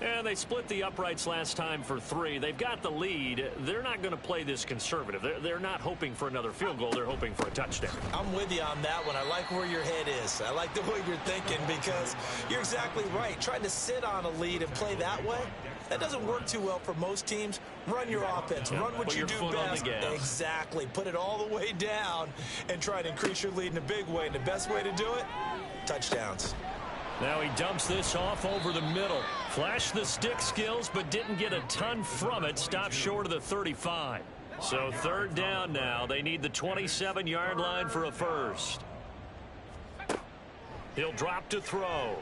And they split the uprights last time for 3. They've got the lead. They're not going to play this conservative. They're not hoping for another field goal. They're hoping for a touchdown. I'm with you on that one. I like where your head is. I like the way you're thinking, because you're exactly right. Trying to sit on a lead and play that way, that doesn't work too well for most teams. Run your offense. Run what you do best. Exactly. Put it all the way down and try to increase your lead in a big way. And the best way to do it, touchdowns. Now he dumps this off over the middle. Flashed the stick skills, but didn't get a ton from it. Stopped short of the 35. So 3rd down now. They need the 27-yard line for a first. He'll drop to throw.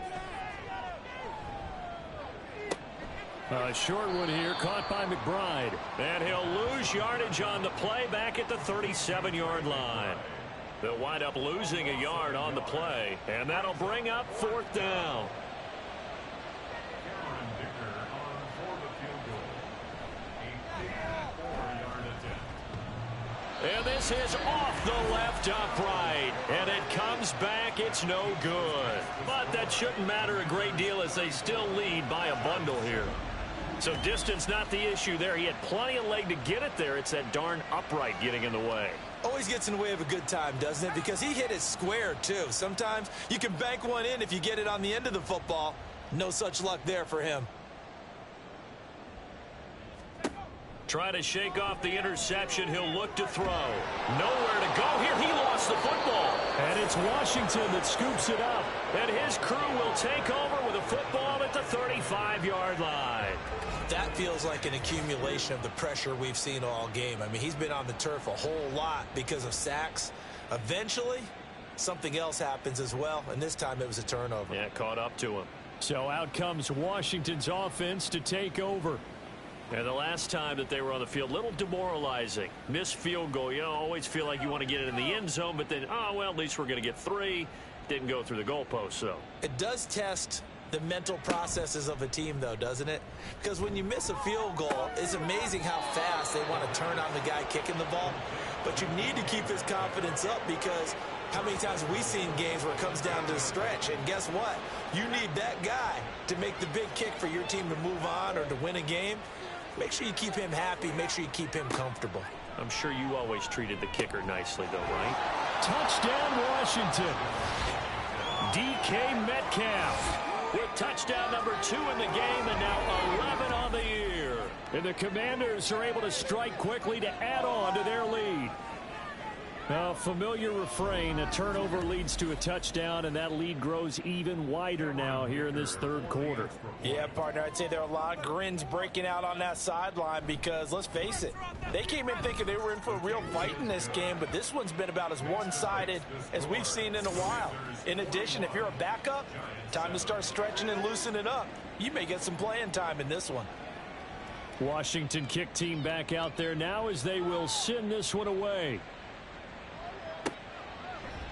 A short one here, caught by McBride. And he'll lose yardage on the play back at the 37-yard line. They'll wind up losing a yard on the play, and that'll bring up 4th down. Cameron Dicker on for the field goal. A 54-yard attempt. And this is off the left upright, and it comes back. It's no good. But that shouldn't matter a great deal as they still lead by a bundle here. So distance not the issue there. He had plenty of leg to get it there. It's that darn upright getting in the way. Always gets in the way of a good time, doesn't it? Because he hit it square, too. Sometimes you can bank one in if you get it on the end of the football. No such luck there for him. Try to shake off the interception. He'll look to throw. Nowhere to go here. He lost the football. And it's Washington that scoops it up. And his crew will take over with a football at the 35-yard line. That feels like an accumulation of the pressure we've seen all game. I mean, he's been on the turf a whole lot because of sacks. Eventually, something else happens as well, and this time it was a turnover. Yeah, caught up to him. So out comes Washington's offense to take over. And the last time that they were on the field, little demoralizing. Missed field goal. You know, always feel like you want to get it in the end zone, but then, oh, well, at least we're going to get 3. Didn't go through the goalpost, though. It does test the mental processes of a team, though, doesn't it? Because when you miss a field goal, it's amazing how fast they want to turn on the guy kicking the ball. But you need to keep his confidence up, because how many times have we seen games where it comes down to the stretch? And guess what? You need that guy to make the big kick for your team to move on or to win a game. Make sure you keep him happy. Make sure you keep him comfortable. I'm sure you always treated the kicker nicely, though, right? Touchdown, Washington. DK Metcalf with touchdown number 2 in the game, and now 11 on the year. And the Commanders are able to strike quickly to add on to their lead. A familiar refrain, a turnover leads to a touchdown, and that lead grows even wider now here in this third quarter. Yeah, partner, I'd say there are a lot of grins breaking out on that sideline, because, let's face it, they came in thinking they were in for a real fight in this game, but this one's been about as one-sided as we've seen in a while. In addition, if you're a backup, time to start stretching and loosening up. You may get some playing time in this one. Washington kick team back out there now as they will send this one away.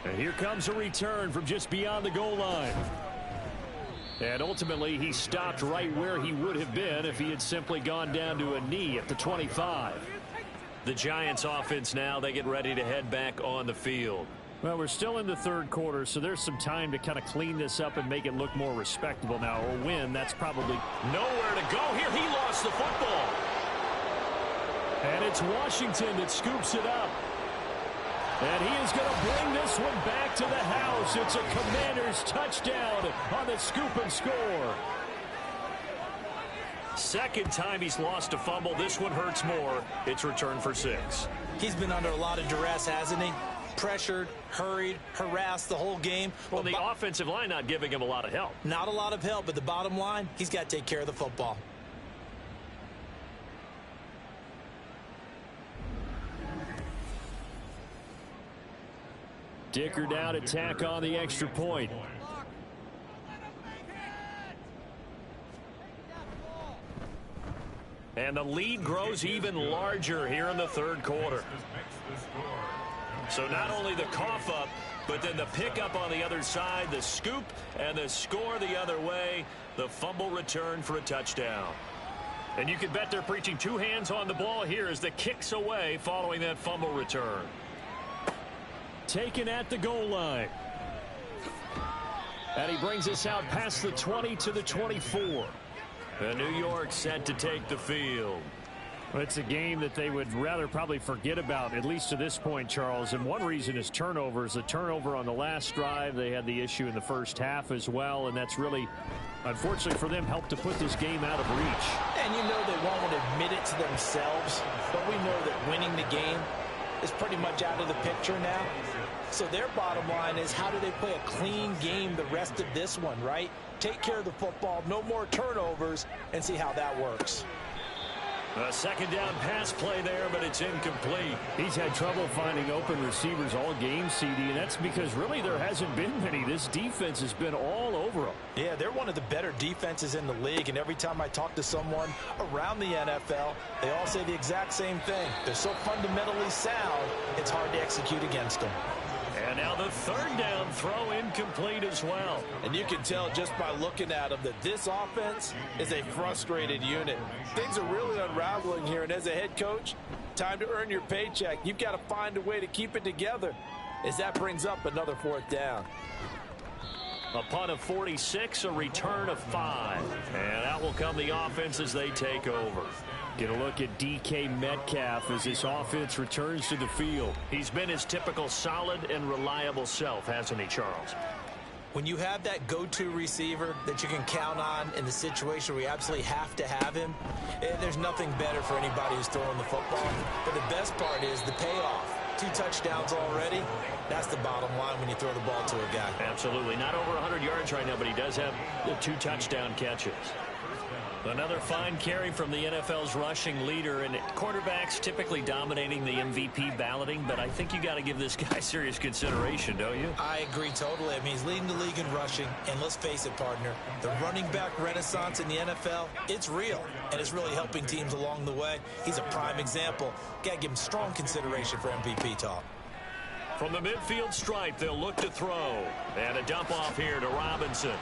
And here comes a return from just beyond the goal line. And ultimately, he stopped right where he would have been if he had simply gone down to a knee at the 25. The Giants offense now, they get ready to head back on the field. Well, we're still in the third quarter, so there's some time to kind of clean this up and make it look more respectable now. Or win, that's probably nowhere to go here. He lost the football. And it's Washington that scoops it up. And he is going to bring this one back to the house. It's a Commanders touchdown on the scoop and score. Second time he's lost a fumble. This one hurts more. It's returned for 6. He's been under a lot of duress, hasn't he? Pressured, hurried, harassed the whole game. Well, the offensive line not giving him a lot of help. Not a lot of help, but the bottom line, he's got to take care of the football. Dicker down to tack on the extra point. And the lead grows even larger here in the third quarter. So not only the cough up, but then the pickup on the other side, the scoop, and the score the other way. The fumble return for a touchdown. And you can bet they're preaching 2 hands on the ball here as the kick's away following that fumble return. Taken at the goal line. And he brings us out past the 20 to the 24. And New York set to take the field. Well, it's a game that they would rather probably forget about, at least to this point, Charles. And one reason is turnovers. The turnover on the last drive, they had the issue in the first half as well. And that's really, unfortunately for them, helped to put this game out of reach. And you know they won't admit it to themselves, but we know that winning the game is pretty much out of the picture now. So their bottom line is, how do they play a clean game the rest of this one, right? Take care of the football, no more turnovers, and see how that works. A second down pass play there, but it's incomplete. He's had trouble finding open receivers all game, CD, and that's because really there hasn't been many. This defense has been all over them. Yeah, they're one of the better defenses in the league, and every time I talk to someone around the NFL, they all say the exact same thing. They're so fundamentally sound, it's hard to execute against them. And now the third down throw incomplete as well. And you can tell just by looking at them that this offense is a frustrated unit. Things are really unraveling here, and as a head coach, time to earn your paycheck. You've got to find a way to keep it together as that brings up another 4th down. A punt of 46, a return of 5. And out will come the offense as they take over. Get a look at DK Metcalf as this offense returns to the field. He's been his typical solid and reliable self, hasn't he, Charles? When you have that go-to receiver that you can count on in the situation where you absolutely have to have him, there's nothing better for anybody who's throwing the football. But the best part is the payoff. 2 touchdowns already. That's the bottom line when you throw the ball to a guy. Absolutely. Not over 100 yards right now, but he does have the 2 touchdown catches. Another fine carry from the NFL's rushing leader, and quarterbacks typically dominating the MVP balloting, but I think you got to give this guy serious consideration, don't you? I agree totally. I mean, he's leading the league in rushing, and let's face it, partner, the running back renaissance in the NFL, it's real, and it's really helping teams along the way. He's a prime example. Got to give him strong consideration for MVP talk. From the midfield stripe, they'll look to throw, and a dump off here to Robinson.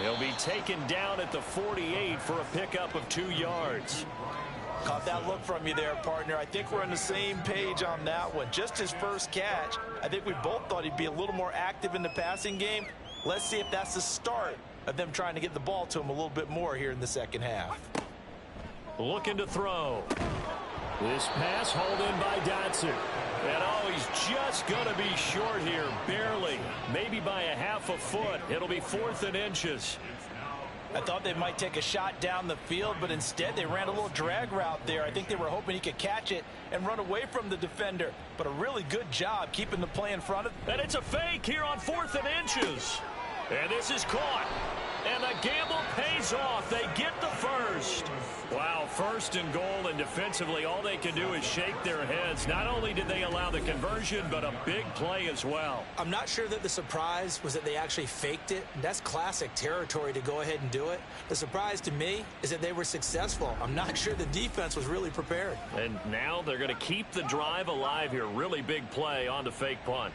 He'll be taken down at the 48 for a pickup of 2 yards. Caught that look from you there, partner. I think we're on the same page on that one. Just his first catch. I think we both thought he'd be a little more active in the passing game. Let's see if that's the start of them trying to get the ball to him a little bit more here in the second half. Looking to throw. This pass hauled in by Dotson. And oh, he's just going to be short here, barely. Maybe by a half a foot. It'll be 4th and inches. I thought they might take a shot down the field, but instead they ran a little drag route there. I think they were hoping he could catch it and run away from the defender. But a really good job keeping the play in front of them. And it's a fake here on 4th and inches. And this is caught. And the gamble pays off. They get the first. Wow, 1st and goal, and defensively all they can do is shake their heads. Not only did they allow the conversion, but a big play as well. I'm not sure that the surprise was that they actually faked it. That's classic territory to go ahead and do it. The surprise to me is that they were successful. I'm not sure the defense was really prepared. And now they're going to keep the drive alive here. Really big play on the fake punt.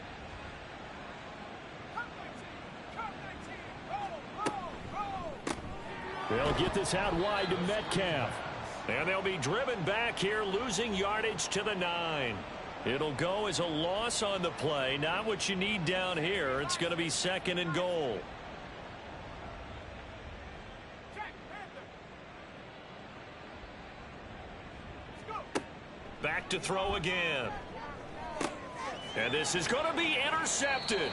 They'll get this out wide to Metcalf. And they'll be driven back here, losing yardage to the 9. It'll go as a loss on the play. Not what you need down here. It's going to be 2nd and goal. Back to throw again. And this is going to be intercepted.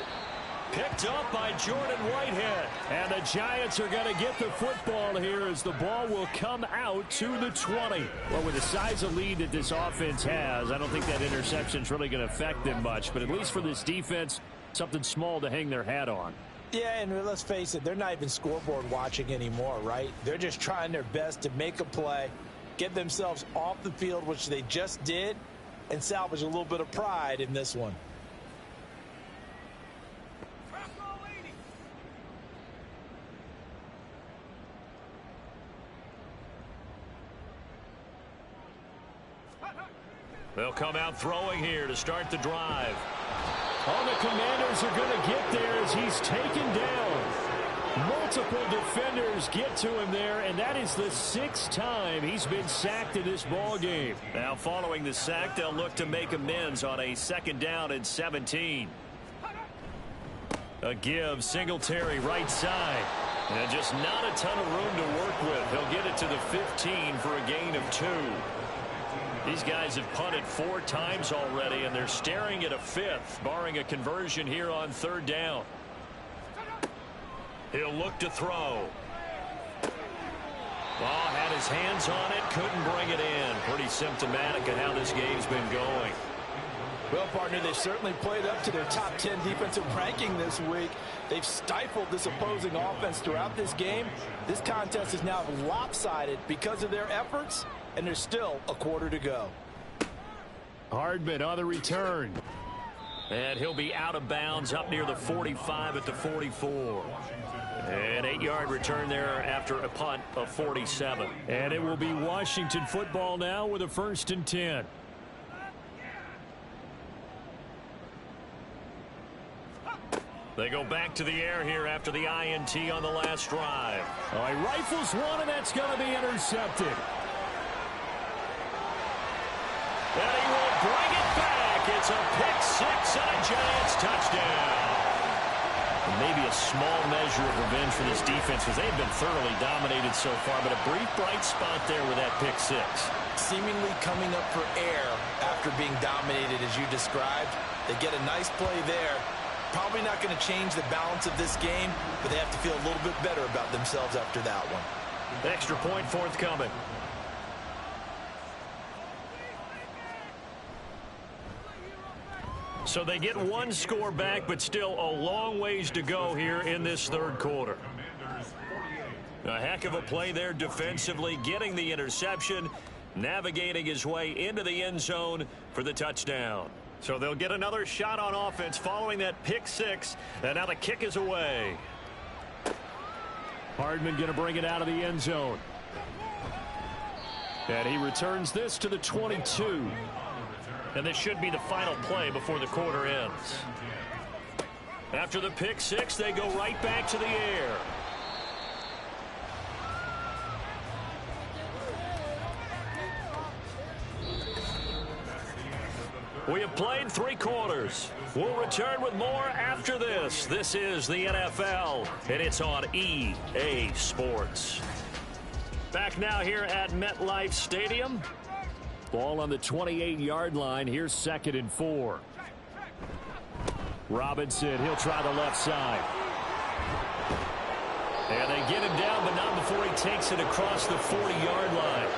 Picked up by Jordan Whitehead. And the Giants are going to get the football here as the ball will come out to the 20. Well, with the size of lead that this offense has, I don't think that interception is really going to affect them much. But at least for this defense, something small to hang their hat on. Yeah, and let's face it, they're not even scoreboard watching anymore, right? They're just trying their best to make a play, get themselves off the field, which they just did, and salvage a little bit of pride in this one. They'll come out throwing here to start the drive. Oh, the Commanders are going to get there as he's taken down. Multiple defenders get to him there, and that is the 6th time he's been sacked in this ball game. Now following the sack, they'll look to make amends on a 2nd down and 17. A give, Singletary right side. And just not a ton of room to work with. He'll get it to the 15 for a gain of 2. These guys have punted 4 times already, and they're staring at a 5th, barring a conversion here on 3rd down. He'll look to throw. Oh, had his hands on it, couldn't bring it in. Pretty symptomatic of how this game's been going. Well, partner, they've certainly played up to their top 10 defensive ranking this week. They've stifled this opposing offense throughout this game. This contest is now lopsided because of their efforts, and there's still a quarter to go. Hardman on the return. And he'll be out of bounds up near the 45 at the 44. An 8-yard return there after a punt of 47. And it will be Washington football now with a 1st and 10. They go back to the air here after the INT on the last drive. Oh, he rifles one, and that's going to be intercepted. And he will bring it back. It's a pick-6 and a Giants touchdown. And maybe a small measure of revenge for this defense because they've been thoroughly dominated so far, but a brief bright spot there with that pick-6. Seemingly coming up for air after being dominated as you described. They get a nice play there. Probably not going to change the balance of this game, but they have to feel a little bit better about themselves after that one. Extra point forthcoming. So they get 1 score back, but still a long ways to go here in this 3rd quarter. A heck of a play there defensively, getting the interception, navigating his way into the end zone for the touchdown. So they'll get another shot on offense following that pick-6, and now the kick is away. Hardman going to bring it out of the end zone. And he returns this to the 22. And this should be the final play before the quarter ends. After the pick-6, they go right back to the air. We have played 3 quarters. We'll return with more after this. This is the NFL, and it's on EA Sports. Back now here at MetLife Stadium. Ball on the 28-yard line. Here's 2nd and 4. Robinson, he'll try the left side. And they get him down, but not before he takes it across the 40-yard line.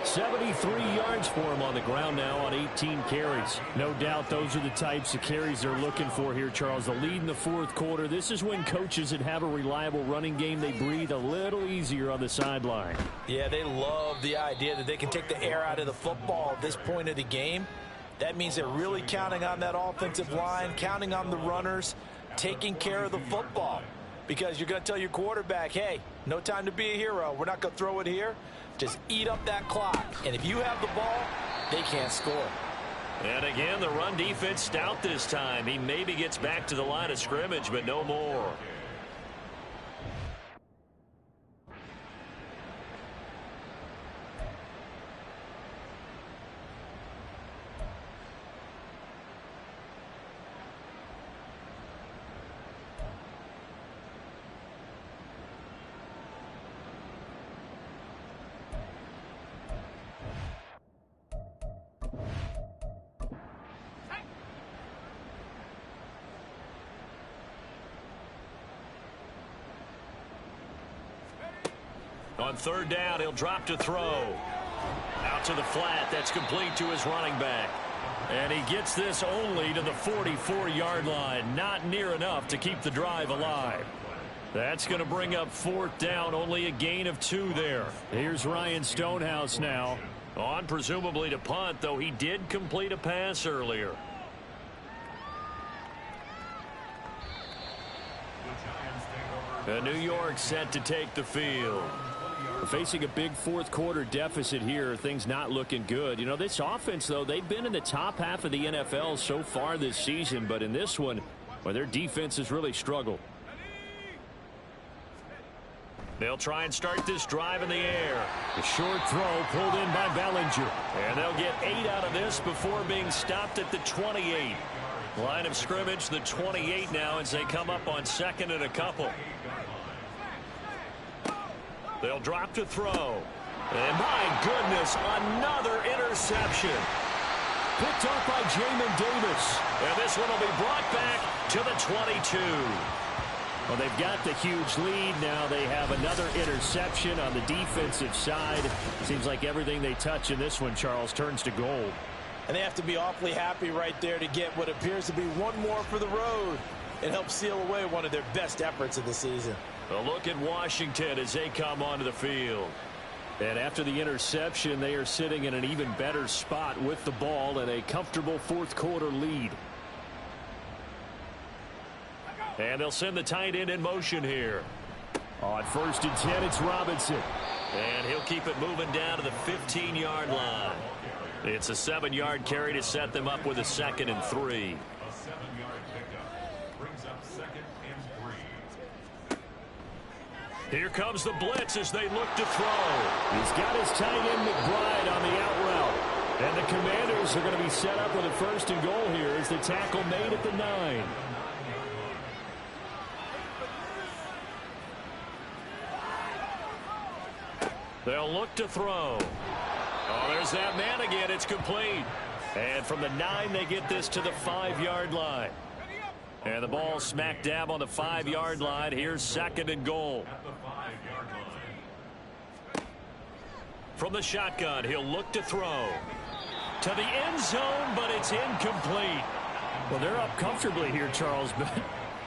73 yards for him on the ground now on 18 carries. No doubt those are the types of carries they're looking for here, Charles. The lead in the 4th quarter. This is when coaches that have a reliable running game, they breathe a little easier on the sideline. Yeah, they love the idea that they can take the air out of the football at this point of the game. That means they're really counting on that offensive line, counting on the runners, taking care of the football. Because you're going to tell your quarterback, hey, no time to be a hero. We're not going to throw it here. Just eat up that clock. And if you have the ball, they can't score. And again, the run defense stout this time. He maybe gets back to the line of scrimmage, but no more. On 3rd down, he'll drop to throw. Out to the flat. That's complete to his running back. And he gets this only to the 44-yard line. Not near enough to keep the drive alive. That's going to bring up 4th down. Only a gain of 2 there. Here's Ryan Stonehouse now. On presumably to punt, though he did complete a pass earlier. New York set to take the field. Facing a big 4th quarter deficit here, things not looking good. You know, this offense, though, they've been in the top half of the NFL so far this season, but in this one, well, their defense has really struggled. They'll try and start this drive in the air. A short throw pulled in by Bellinger. And they'll get 8 out of this before being stopped at the 28. Line of scrimmage, the 28 now as they come up on 2nd and a couple. They'll drop to throw. And my goodness, another interception. Picked off by Jamin Davis. And this one will be brought back to the 22. Well, they've got the huge lead. Now they have another interception on the defensive side. Seems like everything they touch in this one, Charles, turns to gold. And they have to be awfully happy right there to get what appears to be one more for the road. It helps seal away one of their best efforts of the season. A look at Washington as they come onto the field. And after the interception, they are sitting in an even better spot with the ball and a comfortable 4th quarter lead. And they'll send the tight end in motion here. On 1st and 10, it's Robinson. And he'll keep it moving down to the 15-yard line. It's a 7-yard carry to set them up with a 2nd and 3. A 7-yard pickup brings up 2nd and 3. Here comes the blitz as they look to throw. He's got his tight end McBride on the out route. And the Commanders are going to be set up with a 1st and goal here as the tackle made at the 9. They'll look to throw. Oh, there's that man again. It's complete. And from the 9, they get this to the 5-yard line. And the ball smack dab on the 5-yard line. Here's 2nd and goal. At the 5-yard line. From the shotgun, he'll look to throw. To the end zone, but it's incomplete. Well, they're up comfortably here, Charles, but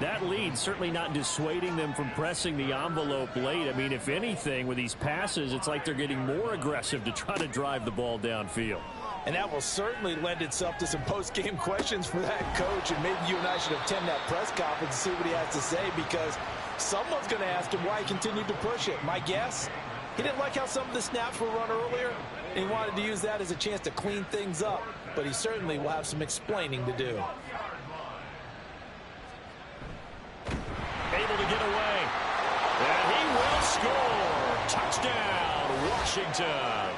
that lead certainly not dissuading them from pressing the envelope late. I mean, if anything, with these passes, it's like they're getting more aggressive to try to drive the ball downfield. And that will certainly lend itself to some post-game questions for that coach. And maybe you and I should attend that press conference and see what he has to say, because someone's going to ask him why he continued to push it. My guess, he didn't like how some of the snaps were run earlier, and he wanted to use that as a chance to clean things up. But he certainly will have some explaining to do. Able to get away. And he will score. Touchdown, Washington.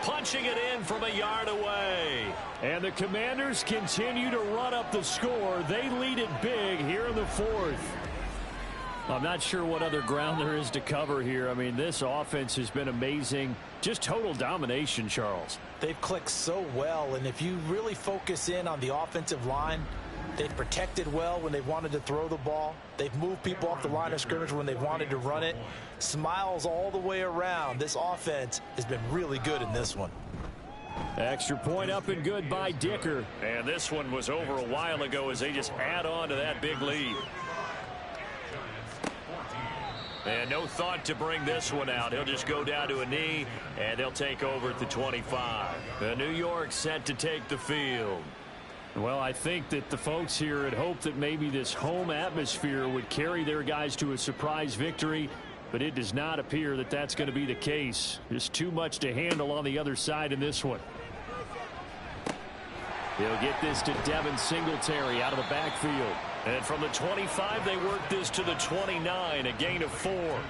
punching it in from a yard away. And the Commanders continue to run up the score. They lead it big here in the fourth. I'm not sure what other ground there is to cover here. I mean, this offense has been amazing. Just total domination, Charles. They've clicked so well, and if you really focus in on the offensive line, they've protected well when they've wanted to throw the ball. They've moved people off the line of scrimmage when they've wanted to run it. Smiles all the way around. This offense has been really good in this one. Extra point up and good by Dicker. And this one was over a while ago as they just add on to that big lead. And no thought to bring this one out. He'll just go down to a knee, and they'll take over at the 25. The New York set to take the field. Well, I think that the folks here had hoped that maybe this home atmosphere would carry their guys to a surprise victory, but it does not appear that that's going to be the case. There's too much to handle on the other side in this one. He'll get this to Devin Singletary out of the backfield. And from the 25, they work this to the 29, a gain of 4.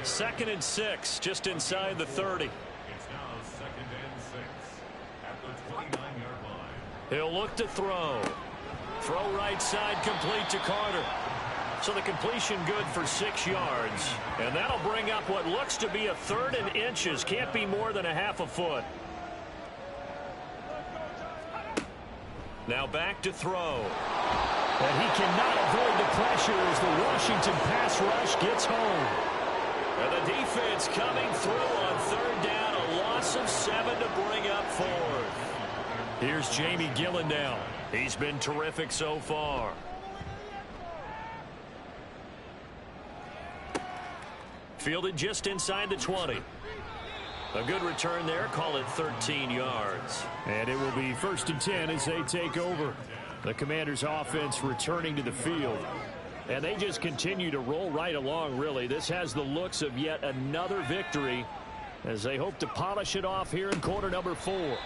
2nd and 6, just inside the 30. It's now 2nd and 6 at the 29-yard line. He'll look to throw. Throw right side, complete to Carter. So the completion good for 6 yards. And that'll bring up what looks to be a 3rd and inches. Can't be more than a half a foot. Now back to throw. And he cannot avoid the pressure as the Washington pass rush gets home. And the defense coming through on 3rd down. A loss of 7 to bring up 4th. Here's Jamie Gillen now. He's been terrific so far. Fielded just inside the 20. A good return there. Call it 13 yards. And it will be 1st and 10 as they take over. The Commanders' offense returning to the field. And they just continue to roll right along, really. This has the looks of yet another victory as they hope to polish it off here in quarter number 4.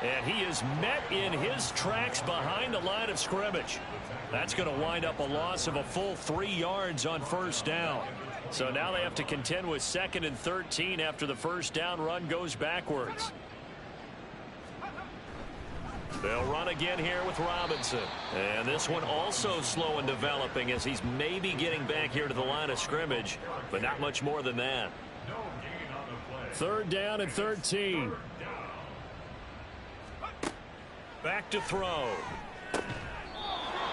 And he is met in his tracks behind the line of scrimmage. That's going to wind up a loss of a full 3 yards on 1st down. So now they have to contend with 2nd and 13 after the 1st down run goes backwards. They'll run again here with Robinson. And this one also slow in developing as he's maybe getting back here to the line of scrimmage, but not much more than that. 3rd down and 13. Back to throw.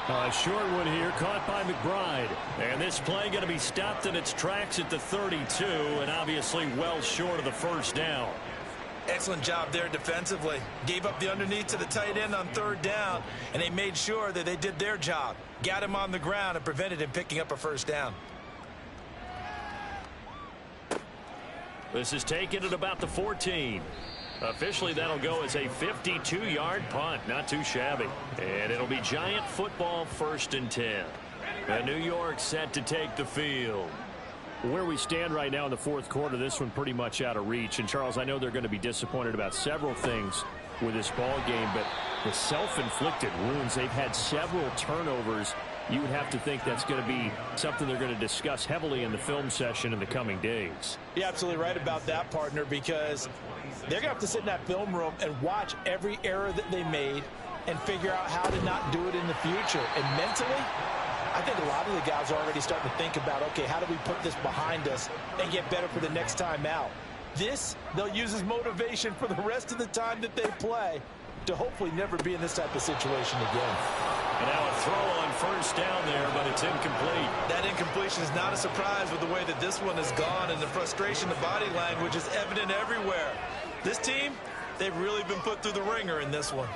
A short one here, caught by McBride. And this play going to be stopped in its tracks at the 32, and obviously well short of the 1st down. Excellent job there defensively. Gave up the underneath to the tight end on 3rd down, and they made sure that they did their job. Got him on the ground and prevented him picking up a 1st down. This is taken at about the 14. Officially, that'll go as a 52-yard punt. Not too shabby. And it'll be Giant football 1st and 10. And New York set to take the field. Where we stand right now in the 4th quarter, this one pretty much out of reach. And, Charles, I know they're going to be disappointed about several things with this ball game, but the self-inflicted wounds, they've had several turnovers. You would have to think that's going to be something they're going to discuss heavily in the film session in the coming days. You're absolutely right about that, partner, because they're going to have to sit in that film room and watch every error that they made and figure out how to not do it in the future. And mentally, I think a lot of the guys are already starting to think about, okay, how do we put this behind us and get better for the next time out? This, they'll use as motivation for the rest of the time that they play to hopefully never be in this type of situation again. And now a throw on 1st down there, but it's incomplete. That incompletion is not a surprise with the way that this one has gone, and the frustration, the body language is evident everywhere. This team, they've really been put through the ringer in this one.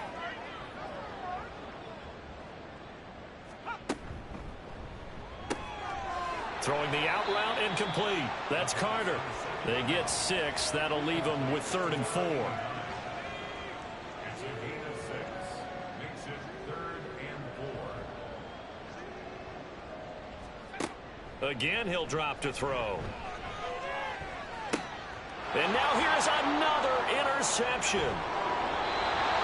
Throwing the out route incomplete. That's Carter. They get 6. That'll leave them with 3rd and 4. It's a gain of 6. Makes it 3rd and 4. Again, he'll drop to throw. And now here's another interception.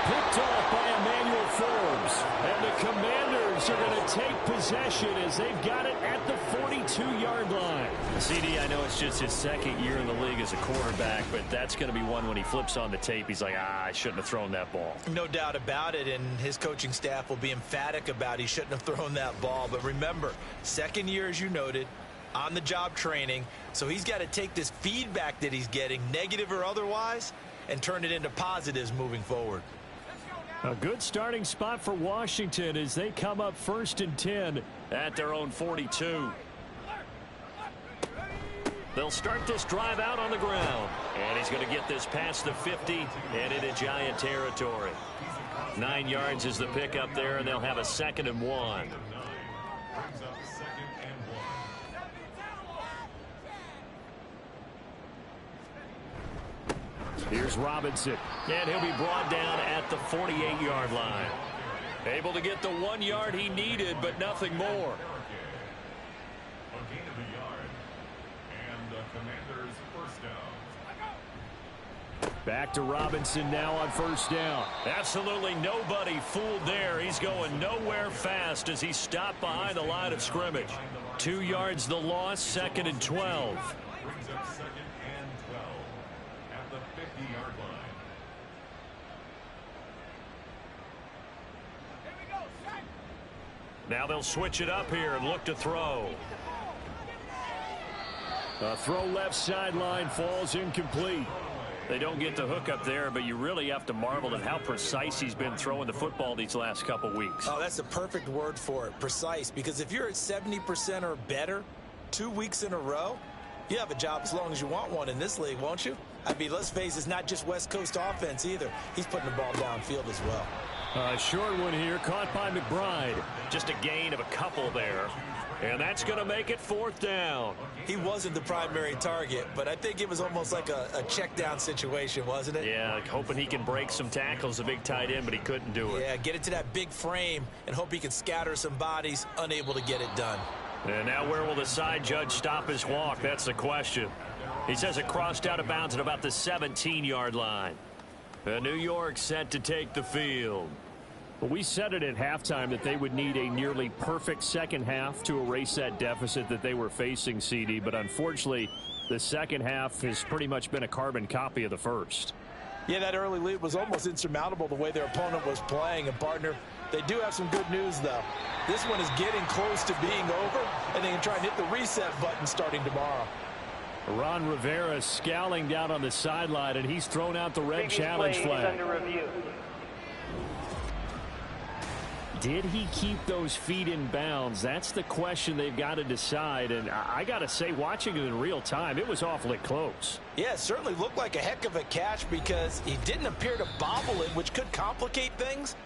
picked off by Emmanuel Forbes. And the Commanders are going to take possession as they've got it at the 42-yard line. CD, I know it's just his second year in the league as a quarterback, but that's going to be one when he flips on the tape. He's like, I shouldn't have thrown that ball. No doubt about it, and his coaching staff will be emphatic about he shouldn't have thrown that ball. But remember, second year, as you noted, on-the-job training, so he's got to take this feedback that he's getting, negative or otherwise, and turn it into positives moving forward. A good starting spot for Washington as they come up 1st and 10 at their own 42. They'll start this drive out on the ground, and he's going to get this past the 50 and into Giant territory. 9 yards is the pickup there, and they'll have a 2nd and 1. Here's Robinson. And he'll be brought down at the 48-yard line. Able to get the 1 yard he needed, but nothing more. A gain of a yard. And the Commanders' first down. Back to Robinson now on 1st down. Absolutely nobody fooled there. He's going nowhere fast as he stopped behind the line of scrimmage. 2 yards the loss, 2nd and 12. Brings up 2nd and 12 at the 50-yard line. Now they'll switch it up here and look to throw. A throw left sideline falls incomplete. They don't get the hook up there, but you really have to marvel at how precise he's been throwing the football these last couple weeks. Oh, that's the perfect word for it, precise, because if you're at 70% or better 2 weeks in a row, you have a job as long as you want one in this league, won't you? I mean, let's face it, it's not just West Coast offense either. He's putting the ball downfield as well. A short one here, caught by McBride. Just a gain of a couple there. And that's going to make it 4th down. He wasn't the primary target, but I think it was almost like a check down situation, wasn't it? Yeah, hoping he can break some tackles, a big tight end, but he couldn't do it. Yeah, get it to that big frame and hope he can scatter some bodies, unable to get it done. And now where will the side judge stop his walk? That's the question. He says it crossed out of bounds at about the 17-yard line. New York set to take the field. Well, we said it at halftime that they would need a nearly perfect second half to erase that deficit that they were facing, CD. But unfortunately, the second half has pretty much been a carbon copy of the first. Yeah, that early lead was almost insurmountable the way their opponent was playing. And, partner, they do have some good news, though. This one is getting close to being over, and they can try and hit the reset button starting tomorrow. Ron Rivera scowling down on the sideline, and he's thrown out the red challenge flag. Under review. Did he keep those feet in bounds? That's the question they've got to decide. And I got to say, watching it in real time, it was awfully close. Yeah, it certainly looked like a heck of a catch because he didn't appear to bobble it, which could complicate things.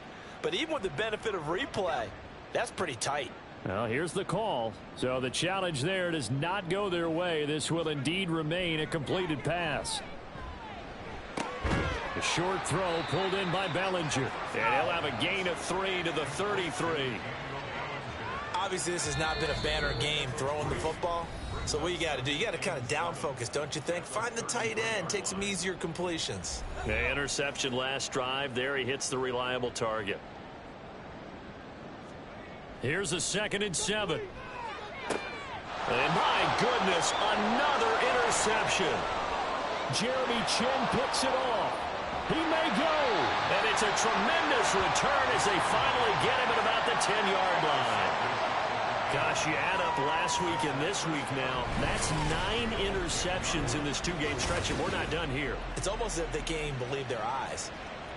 But even with the benefit of replay, that's pretty tight. Well, here's the call. So the challenge there does not go their way. This will indeed remain a completed pass. A short throw pulled in by Bellinger. And he'll have a gain of 3 to the 33. Obviously, this has not been a banner game throwing the football. So what you got to do, you got to kind of down focus, don't you think? Find the tight end, take some easier completions. The interception last drive. There he hits the reliable target. Here's a 2nd and 7. And my goodness, another interception. Jeremy Chin picks it off. He may go. And it's a tremendous return as they finally get him at about the 10-yard line. Gosh, you add up last week and this week now. That's 9 interceptions in this 2-game stretch, and we're not done here. It's almost as if they can't even believe their eyes.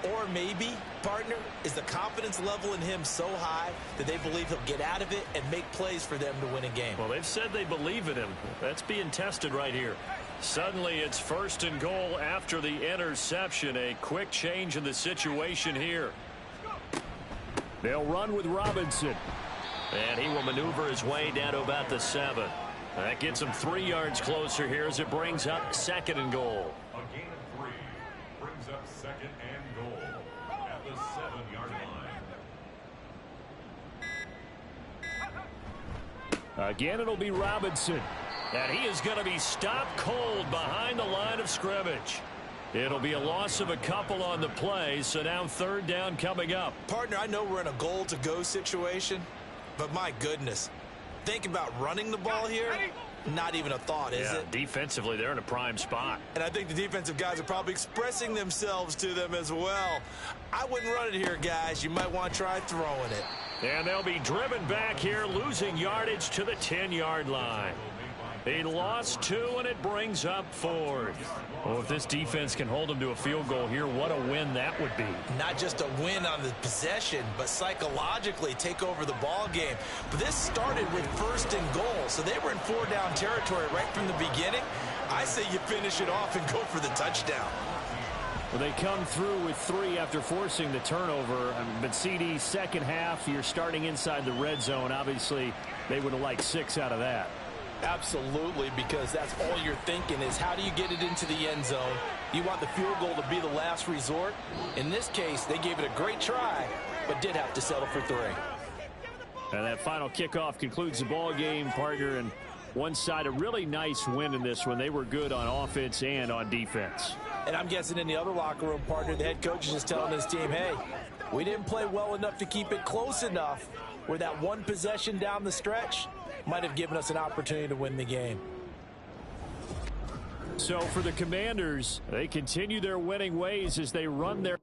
Or maybe, partner, is the confidence level in him so high that they believe he'll get out of it and make plays for them to win a game. Well, they've said they believe in him. That's being tested right here. Suddenly, it's 1st and goal after the interception. A quick change in the situation here. They'll run with Robinson. And he will maneuver his way down to about the 7. That gets him 3 yards closer here as it brings up 2nd and goal. A gain of 3 brings up 2nd and goal at the 7-yard line. Again, it'll be Robinson. And he is going to be stopped cold behind the line of scrimmage. It'll be a loss of a couple on the play, so now third down coming up. Partner, I know we're in a goal-to-go situation, but my goodness, think about running the ball here. Not even a thought, is it? Defensively, they're in a prime spot. And I think the defensive guys are probably expressing themselves to them as well. I wouldn't run it here, guys. You might want to try throwing it. And they'll be driven back here, losing yardage to the 10-yard line. They lost 2, and it brings up 4th. Well, if this defense can hold them to a field goal here, what a win that would be. Not just a win on the possession, but psychologically take over the ball game. But this started with 1st and goal, so they were in 4-down territory right from the beginning. I say you finish it off and go for the touchdown. Well, they come through with 3 after forcing the turnover. But CD, second half, you're starting inside the red zone. Obviously, they would have liked 6 out of that. Absolutely, because that's all you're thinking is how do you get it into the end zone? You want the field goal to be the last resort. In this case, they gave it a great try, but did have to settle for 3. And that final kickoff concludes the ball game, partner. And one side, a really nice win in this one. They were good on offense and on defense. And I'm guessing in the other locker room, partner, the head coach is just telling his team, hey, we didn't play well enough to keep it close enough where that one possession down the stretch might have given us an opportunity to win the game. So for the Commanders, they continue their winning ways as they run their